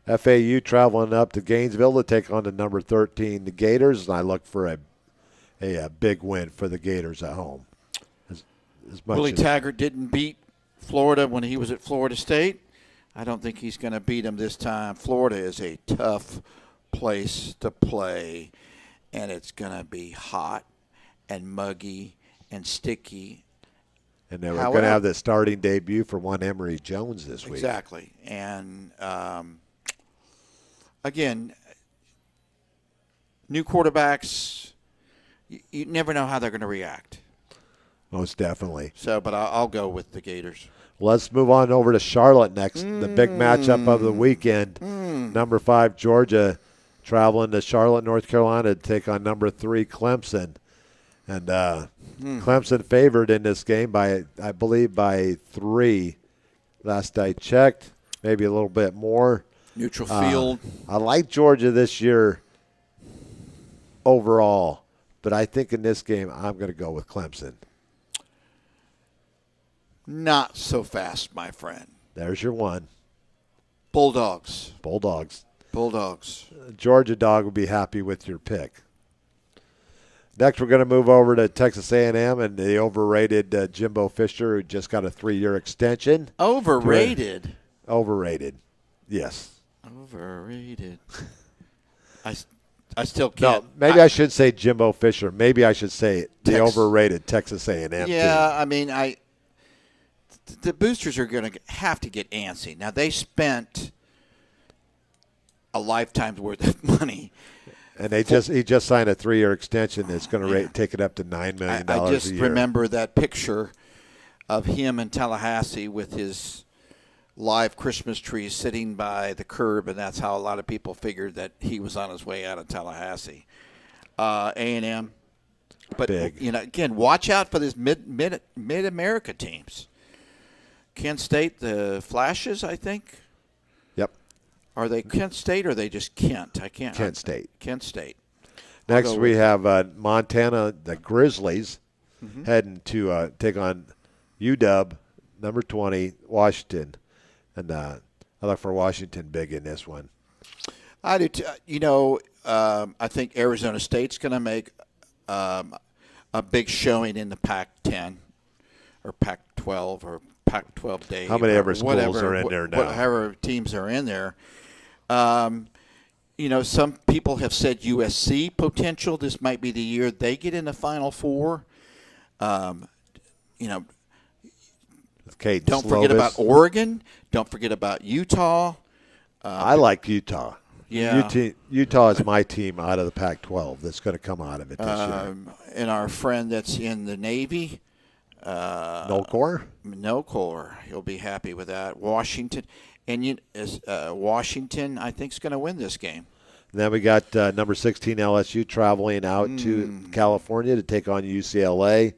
FAU traveling up to Gainesville to take on the number 13, the Gators, and I look for a big win for the Gators at home. Willie Taggart didn't beat Florida when he was at Florida State. I don't think he's going to beat them this time. Florida is a tough place to play, and it's going to be hot and muggy and sticky. And they were going to have the starting debut for one Emory Jones this week. Exactly. And, again, new quarterbacks, you never know how they're going to react. Most definitely. So, but I'll go with the Gators. Let's move on over to Charlotte next. The big matchup of the weekend. Number 5, Georgia, traveling to Charlotte, North Carolina to take on number 3, Clemson. And Clemson favored in this game by, I believe, by 3. Last I checked, maybe a little bit more. Neutral field. I like Georgia this year overall, but I think in this game I'm going to go with Clemson. Not so fast, my friend. There's your one. Bulldogs. Georgia dog would be happy with your pick. Next, we're going to move over to Texas A&M and the overrated Jimbo Fisher, who just got a 3-year extension. Overrated? Overrated, yes. Overrated. I still can't. No, maybe I should say Jimbo Fisher. Maybe I should say the overrated Texas A&M team. Yeah, I mean, the boosters are going to have to get antsy. Now, they spent a lifetime's worth of money. And he just signed a 3-year extension that's going to take it up to $9 million a year. I just remember that picture of him in Tallahassee with his live Christmas tree sitting by the curb, and that's how a lot of people figured that he was on his way out of Tallahassee. A&M. But, big. Again, watch out for these mid-America teams. Kent State, the Flashes, I think. Yep. Are they Kent State or are they just Kent? I can't. Kent State. Kent State. Next, go we with- have Montana, the Grizzlies, heading to take on UW, number 20, Washington. And I look for Washington big in this one. I do. I think Arizona State's going to make a big showing in the Pac-10 or Pac-12 or Pac-12 day. How many or ever schools are in there now? However teams are in there. Some people have said USC potential. This might be the year they get in the Final Four. Kate Don't forget Slovis. about Oregon. Don't forget about Utah. I like Utah. Yeah. Utah is my team out of the Pac-12 that's going to come out of it this year. And our friend that's in the Navy, No core? Core, he'll be happy with that. Washington, and Washington, I think, is going to win this game. And then we got number 16 LSU traveling out to California to take on UCLA.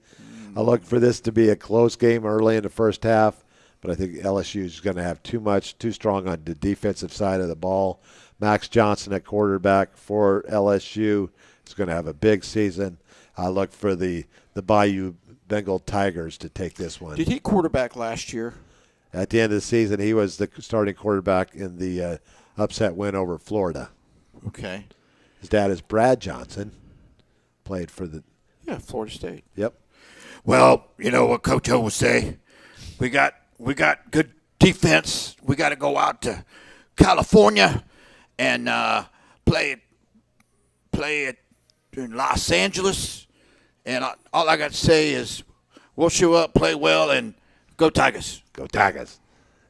I look for this to be a close game early in the first half, but I think LSU is going to have too strong on the defensive side of the ball. Max Johnson at quarterback for LSU is going to have a big season. I look for the Bayou Bengal Tigers to take this one. Did he quarterback last year? At the end of the season, he was the starting quarterback in the upset win over Florida. Okay. His dad is Brad Johnson, played for the. Yeah, Florida State. Yep. Well, you know what Coach O would say. We got good defense. We got to go out to California and play it in Los Angeles. And all I got to say is we'll show up, play well, and go Tigers. Go Tigers.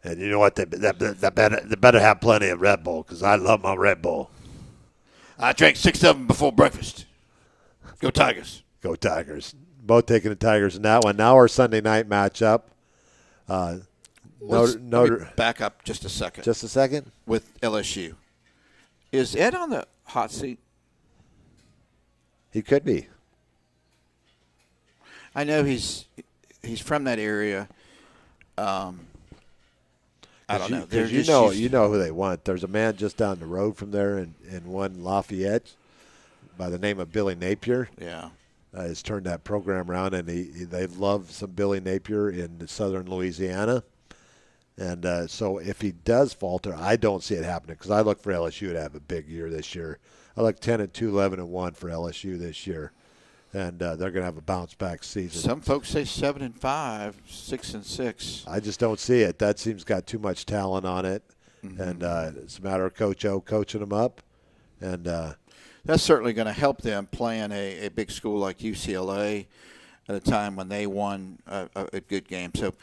And you know what? They better have plenty of Red Bull because I love my Red Bull. I drank 6 of them before breakfast. Go Tigers. Go Tigers. Both taking the Tigers in that one. Now our Sunday night matchup. Let me Notre. back up just a second. Just a second. With LSU. Is Ed on the hot seat? He could be. I know he's from that area. I don't know. They're You just know, used- you know who they want. There's a man just down the road from there in one Lafayette by the name of Billy Napier. Yeah. Has turned that program around, and they love some Billy Napier in southern Louisiana. And so if he does falter, I don't see it happening because I look for LSU to have a big year this year. I look 10-2, 11-1 for LSU this year, and they're going to have a bounce-back season. Some folks say 7-5, 6-6. I just don't see it. That team's got too much talent on it, and it's a matter of Coach O coaching them up. And that's certainly going to help them playing a big school like UCLA at a time when they won a good game. So,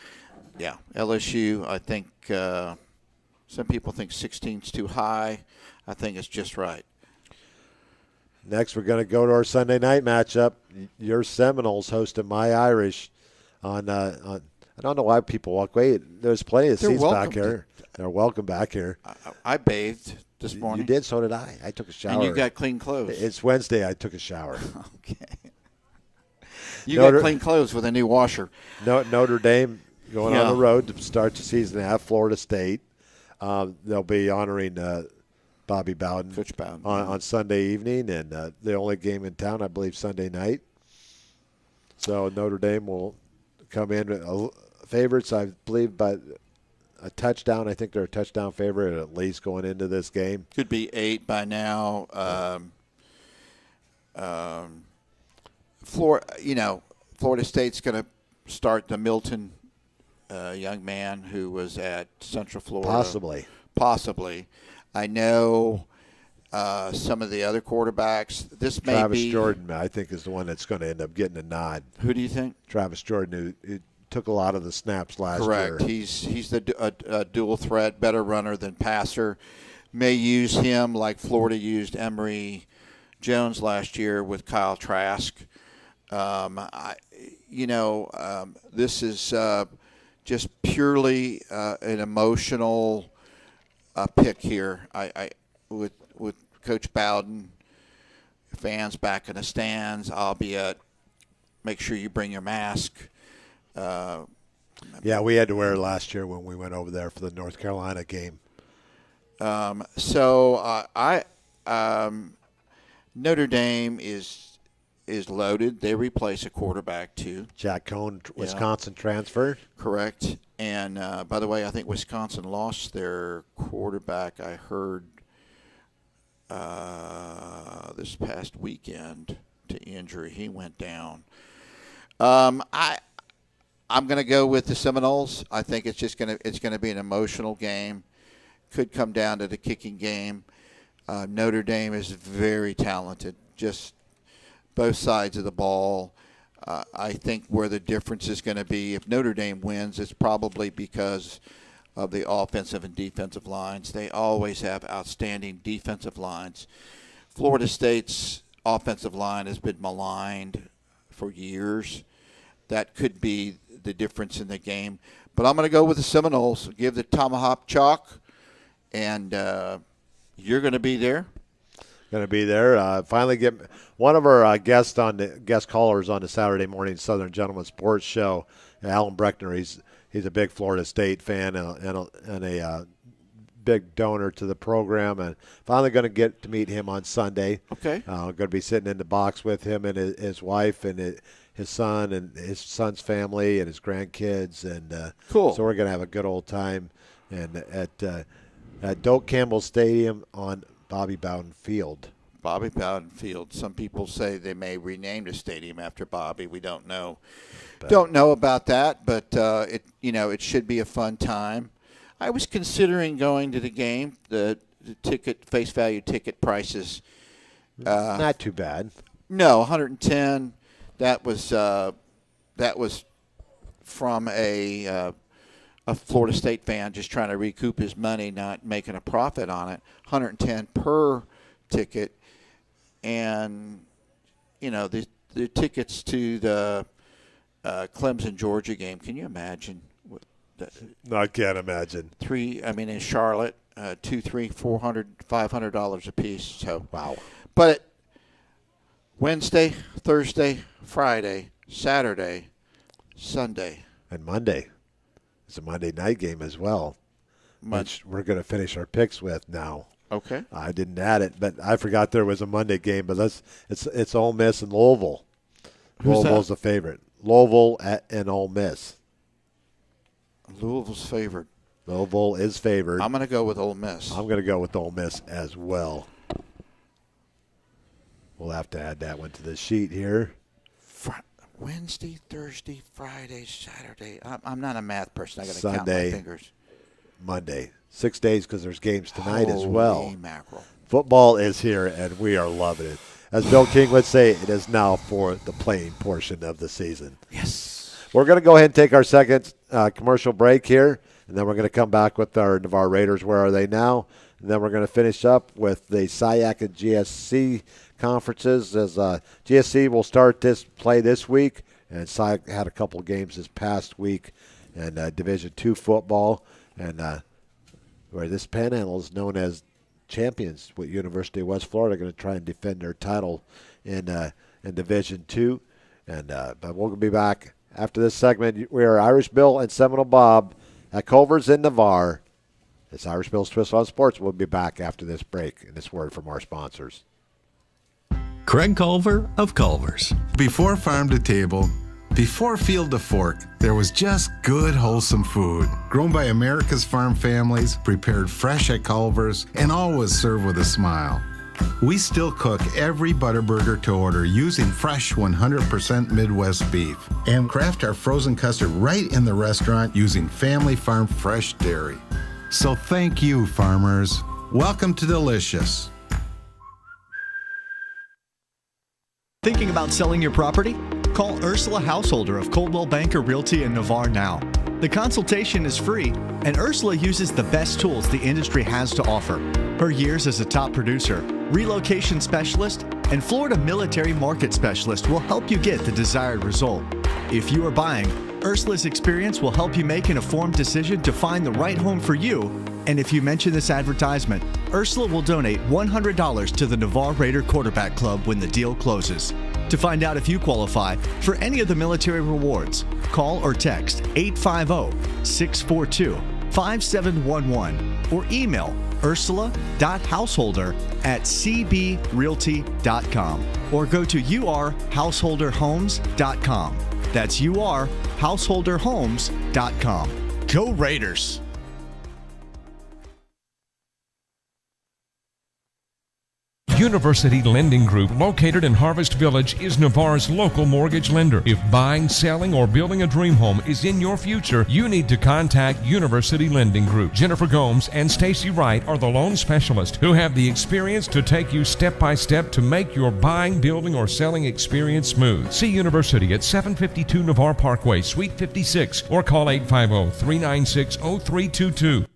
yeah, LSU, I think some people think 16's too high. I think it's just right. next, we're going to go to our Sunday night matchup. Your Seminoles hosting my Irish on I don't know why people walk away. There's plenty of They're seats welcome back here. They're welcome back here. I bathed this morning. You did, so did I. I took a shower. And you got clean clothes. It's Wednesday. I took a shower. Okay. You got clean clothes with a new washer. Notre Dame going on Yeah. the road to start the season at Florida State. They'll be honoring Bobby Bowden, Coach Bowden. on Sunday evening, and the only game in town, I believe, Sunday night. So Notre Dame will come in favorites, I believe, by a touchdown. I think they're a touchdown favorite at least going into this game. Could be 8 by now. Florida State's going to start the Milton young man who was at Central Florida. Possibly. I know some of the other quarterbacks. This may Travis be Jordan, I think, is the one that's going to end up getting a nod. Who do you think? Travis Jordan, who took a lot of the snaps last Correct. year. He's the dual threat, better runner than passer. May use him like Florida used Emory Jones last year with Kyle Trask. This is just purely an emotional pick here. With Coach Bowden, fans back in the stands, albeit make sure you bring your mask. Yeah, we had to wear it last year when we went over there for the North Carolina game. Notre Dame is loaded. They replace a quarterback too. Jack Cohn, Wisconsin transfer. Correct. And by the way, I think Wisconsin lost their quarterback. I heard this past weekend to injury. He went down. I'm going to go with the Seminoles. I think it's going to be an emotional game. Could come down to the kicking game. Notre Dame is very talented, just both sides of the ball. I think where the difference is going to be, if Notre Dame wins, it's probably because of the offensive and defensive lines. They always have outstanding defensive lines. Florida State's offensive line has been maligned for years. That could be the difference in the game. But I'm going to go with the Seminoles, give the Tomahawk chalk, and you're going to be there. Going to be there. Finally get one of our guest callers on the Saturday morning Southern Gentleman Sports Show, Alan Breckner. He's a big Florida State fan and a big donor to the program, and finally going to get to meet him on Sunday. Okay. Going to be sitting in the box with him and his wife and his son and his son's family and his grandkids, and cool. So we're going to have a good old time, and at Doak Campbell Stadium on Bobby Bowden Field. Bobby Bowden Field. Some people say they may rename the stadium after Bobby. We don't know. Don't know about that, but it should be a fun time. I was considering going to the game. The ticket face value ticket prices. Not too bad. No, 110. That was from a Florida State fan just trying to recoup his money, not making a profit on it. 110 per ticket, and the tickets to the Clemson Georgia game. Can you imagine? No, I can't imagine. In Charlotte, $200, $300, $400, $500 a piece. So wow. But Wednesday, Thursday, Friday, Saturday, Sunday, and Monday. It's a Monday night game as well, which we're going to finish our picks with now. Okay. I didn't add it, but I forgot there was a Monday game. But it's Ole Miss and Louisville. Louisville's a favorite. Louisville and Ole Miss. Louisville's favored. Louisville is favored. I'm going to go with Ole Miss. I'm going to go with Ole Miss as well. We'll have to add that one to the sheet here. Wednesday, Thursday, Friday, Saturday. I'm not a math person. I got to count Sunday, my fingers. Monday. 6 days because there's games tonight as well. Holy mackerel. Football is here, and we are loving it. As Bill King would say, it is now for the playing portion of the season. Yes. We're going to go ahead and take our second commercial break here, and then we're going to come back with our Navarre Raiders. Where are they now? And then we're going to finish up with the SIAC and GSC conferences, as GSC will start play this week, and SIAC had a couple of games this past week, and Division II football, and where this panhandle is known as champions with University of West Florida, going to try and defend their title in Division II, and but we'll be back after this segment. We are Irish Bill and Seminole Bob at Culver's in Navarre. It's Irish Bill's Twist on Sports. We'll be back after this break and this word from our sponsors. Craig Culver of Culver's. Before farm to table, before field to fork, there was just good, wholesome food. Grown by America's farm families, prepared fresh at Culver's, and always served with a smile. We still cook every Butterburger to order using fresh 100% Midwest beef and craft our frozen custard right in the restaurant using family farm fresh dairy. So thank you, farmers. Welcome to Delicious. Thinking about selling your property? Call Ursula Householder of Coldwell Banker Realty in Navarre now. The consultation is free, and Ursula uses the best tools the industry has to offer. Her years as a top producer, relocation specialist, and Florida military market specialist will help you get the desired result. If you are buying, Ursula's experience will help you make an informed decision to find the right home for you. And if you mention this advertisement, Ursula will donate $100 to the Navarre Raider Quarterback Club when the deal closes. To find out if you qualify for any of the military rewards, call or text 850-642-5711 or email ursula.householder@cbrealty.com or go to urhouseholderhomes.com. That's urhouseholderhomes.com. Go Raiders! University Lending Group, located in Harvest Village, is Navarre's local mortgage lender. If buying, selling, or building a dream home is in your future, you need to contact University Lending Group. Jennifer Gomes and Stacy Wright are the loan specialists who have the experience to take you step by step to make your buying, building, or selling experience smooth. See University at 752 Navarre Parkway, Suite 56, or call 850-396-0322.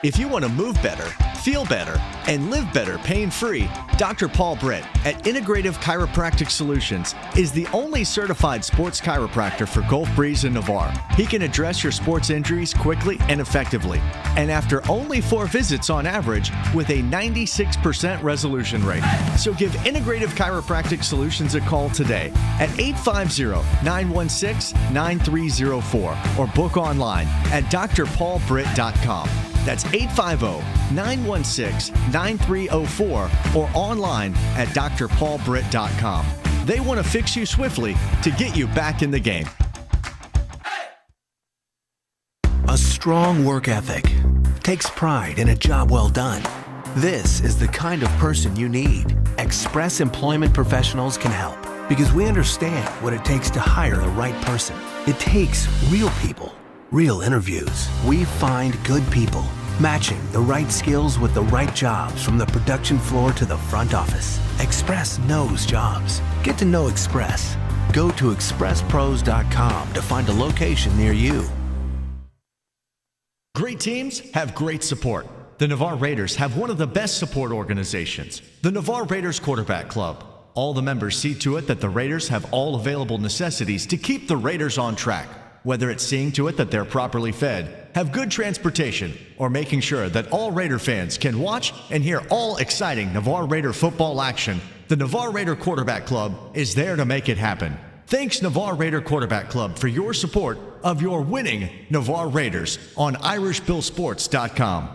If you want to move better, feel better, and live better pain-free, Dr. Paul Britt at Integrative Chiropractic Solutions is the only certified sports chiropractor for Gulf Breeze and Navarre. He can address your sports injuries quickly and effectively, and after only 4 visits on average, with a 96% resolution rate. So give Integrative Chiropractic Solutions a call today at 850-916-9304 or book online at drpaulbritt.com. That's 850-916-9304 or online at drpaulbritt.com. They want to fix you swiftly to get you back in the game. A strong work ethic takes pride in a job well done. This is the kind of person you need. Express Employment Professionals can help because we understand what it takes to hire the right person. It takes real people. Real interviews. We find good people, matching the right skills with the right jobs from the production floor to the front office. Express knows jobs. Get to know Express. Go to expresspros.com to find a location near you. Great teams have great support. The Navarre Raiders have one of the best support organizations, the Navarre Raiders Quarterback Club. All the members see to it that the Raiders have all available necessities to keep the Raiders on track. Whether it's seeing to it that they're properly fed, have good transportation, or making sure that all Raider fans can watch and hear all exciting Navarre Raider football action, the Navarre Raider Quarterback Club is there to make it happen. Thanks Navarre Raider Quarterback Club for your support of your winning Navarre Raiders on IrishBillSports.com.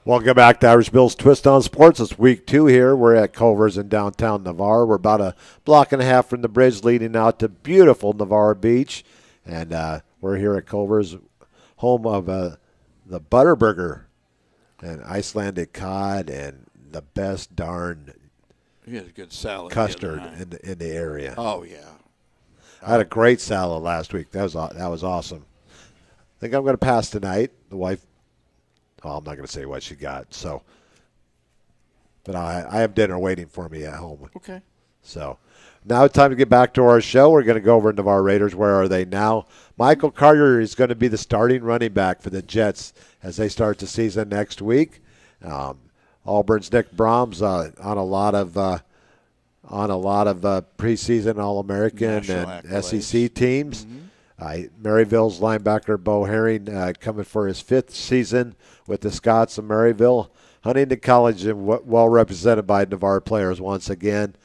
Welcome back to Irish Bill's Twist on Sports. It's week 2 here. We're at Culver's in downtown Navarre. We're about a block and a half from the bridge leading out to beautiful Navarre Beach. And we're here at Culver's, home of the Butterburger and Icelandic cod and the best darn He had a good salad custard the other night. in the area. Oh, yeah. I had a great salad last week. That was awesome. I think I'm going to pass tonight. The wife, I'm not going to say what she got. So, but I have dinner waiting for me at home. Okay. So, now it's time to get back to our show. We're going to go over to Navarre Raiders. Where are they now? Michael Carter is going to be the starting running back for the Jets as they start the season next week. Auburn's Nick Brahms on a lot of preseason All-American and SEC teams. Maryville's linebacker Bo Herring coming for his 5th season with the Scots of Maryville. Huntington College well represented by Navarre players once again.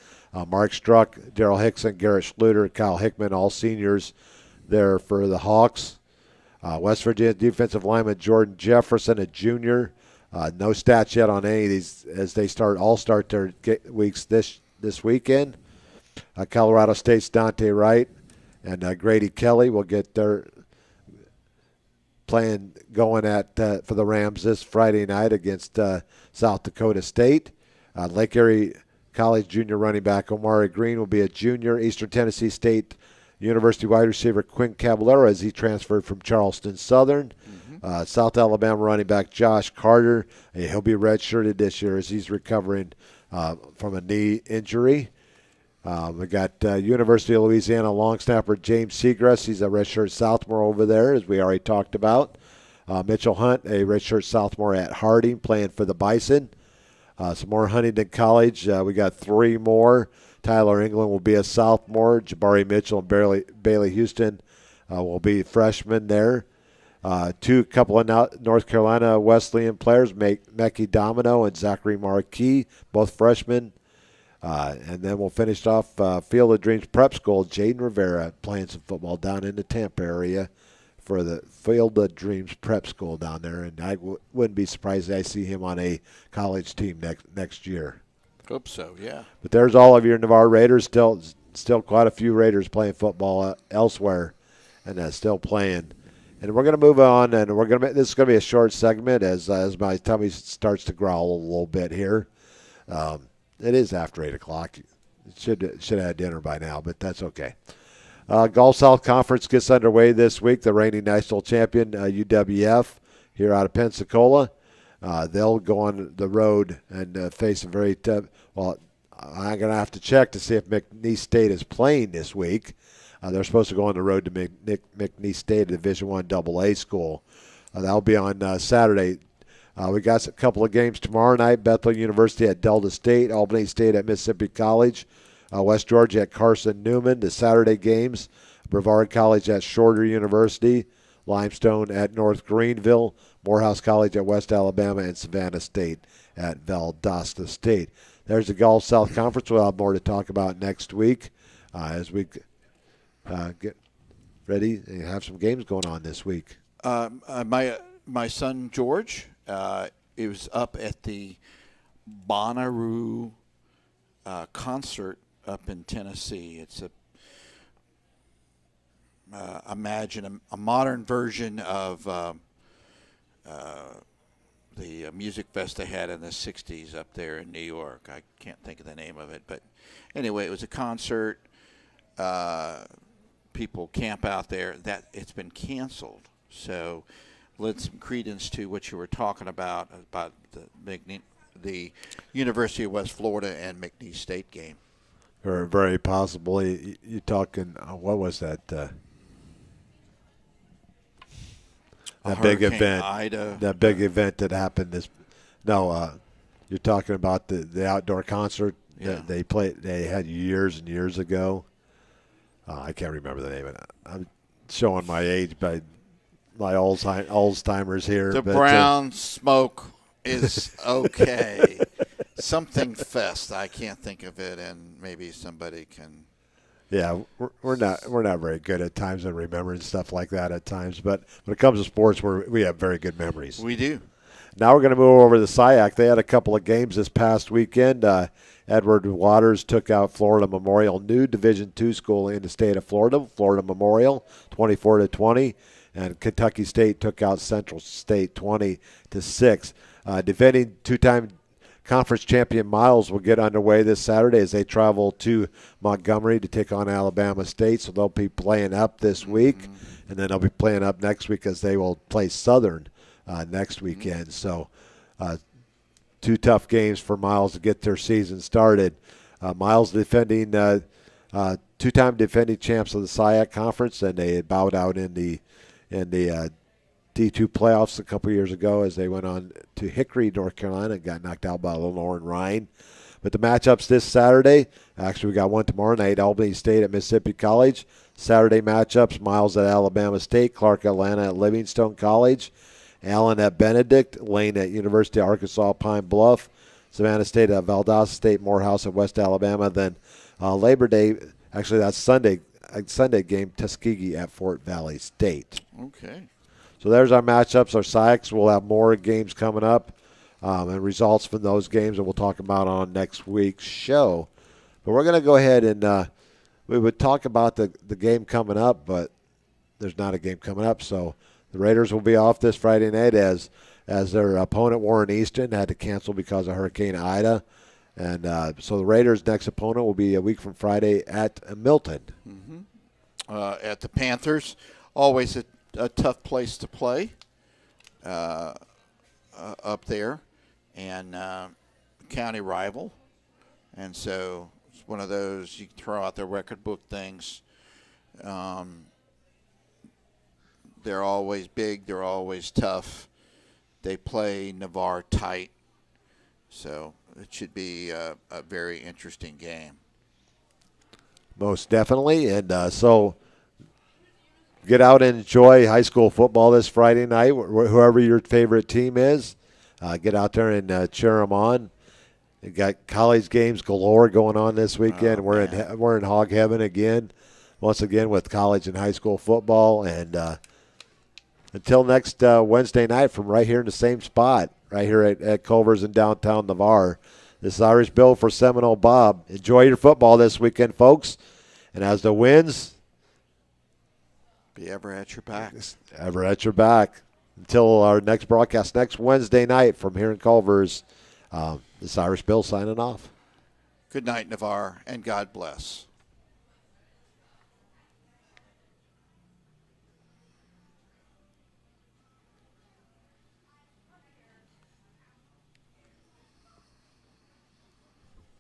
Mark Struck, Daryl Hickson, Garrett Schluter, Kyle Hickman, all seniors there for the Hawks. West Virginia defensive lineman Jordan Jefferson, a junior. No stats yet on any of these as they all start their weeks this weekend. Colorado State's Dante Wright and Grady Kelly will get their playing going for the Rams this Friday night against South Dakota State. Lake Erie College junior running back Omari Green will be a junior. Eastern Tennessee State University wide receiver Quinn Caballero as he transferred from Charleston Southern. South Alabama running back Josh Carter, he'll be redshirted this year as he's recovering from a knee injury. We got University of Louisiana long snapper James Seagrass. He's a redshirt sophomore over there, as we already talked about. Mitchell Hunt, a redshirt sophomore at Harding, playing for the Bison. Some more Huntington College. We got 3 more. Tyler England will be a sophomore. Jabari Mitchell and Bailey Houston will be freshmen there. Couple of North Carolina Wesleyan players, Mekhi Domino and Zachary Marquis, both freshmen. And then we'll finish off Field of Dreams Prep School. Jaden Rivera playing some football down in the Tampa area for the Field of Dreams Prep School down there. And I wouldn't be surprised if I see him on a college team next year. Hope so, yeah. But there's all of your Navarre Raiders. Still quite a few Raiders playing football elsewhere, and still playing. And we're going to move on, and this is going to be a short segment as my tummy starts to growl a little bit here. It is after 8 o'clock. Should have had dinner by now, but that's okay. Gulf South Conference gets underway this week. The reigning national champion, UWF, here out of Pensacola. They'll go on the road and face a very tough. Well, I'm going to have to check to see if McNeese State is playing this week. They're supposed to go on the road to McNeese State, a Division I AA school. That'll be on Saturday. We got a couple of games tomorrow night. Bethel University at Delta State, Albany State at Mississippi College, West Georgia at Carson Newman. The Saturday games, Brevard College at Shorter University, Limestone at North Greenville, Morehouse College at West Alabama, and Savannah State at Valdosta State. There's the Gulf South Conference. We'll have more to talk about next week as we get ready and have some games going on this week. My son George, he was up at the Bonnaroo concert up in Tennessee. It's imagine a modern version of the music fest they had in the 60s up there in New York. I can't think of the name of it, but anyway, it was a concert. People camp out there. That it's been canceled. So lend some credence to what you were talking about the University of West Florida and McNeese State game. Or very possibly, you're talking, what was that? That big event. Ida. That big event that happened you're talking about the outdoor concert that they had years and years ago. I can't remember the name of it. I'm showing my age by my Alzheimer's here. The brown smoke is okay. Something fest. I can't think of it, and maybe somebody can. Yeah, we're not very good at times at remembering stuff like that at times. But when it comes to sports, we have very good memories. We do. Now we're going to move over to SIAC. They had a couple of games this past weekend. Edward Waters took out Florida Memorial, new Division II school in the state of Florida. Florida Memorial, 24-20, and Kentucky State took out Central State, 20-6. Defending two-time conference champion Miles will get underway this Saturday as they travel to Montgomery to take on Alabama State. So they'll be playing up this week, and then they'll be playing up next week as they will play Southern next weekend. So two tough games for Miles to get their season started. Miles defending two-time defending champs of the SIAC Conference, and they had bowed out in the D2 playoffs a couple years ago as they went on to Hickory, North Carolina, and got knocked out by Lenore Rhine. But the matchups this Saturday, actually we got one tomorrow night, Albany State at Mississippi College. Saturday matchups, Miles at Alabama State, Clark Atlanta at Livingstone College, Allen at Benedict, Lane at University of Arkansas Pine Bluff, Savannah State at Valdosta State, Morehouse at West Alabama. Then Labor Day, actually that's Sunday game, Tuskegee at Fort Valley State. Okay. So there's our matchups, our SIACs. We'll have more games coming up and results from those games that we'll talk about on next week's show. But we're going to go ahead and we would talk about the game coming up, but there's not a game coming up. So the Raiders will be off this Friday night as their opponent, Warren Easton, had to cancel because of Hurricane Ida. And so the Raiders' next opponent will be a week from Friday at Milton. At the Panthers, always a tough place to play up there, and county rival. And so It's one of those you can throw out their record book things. They're always big. They're always tough. They play Navarre tight. So it should be a very interesting game. Most definitely. And so get out and enjoy high school football this Friday night, whoever your favorite team is. Get out there and cheer them on. You got college games galore going on this weekend. We're in hog heaven again, once again with college and high school football. And until next Wednesday night from right here in the same spot, right here at Culver's in downtown Navarre, this is Irish Bill for Seminole Bob. Enjoy your football this weekend, folks. And as the winds, be ever at your back. Ever at your back. Until our next broadcast next Wednesday night from here in Culver's, this is Irish Bill signing off. Good night, Navarre, and God bless.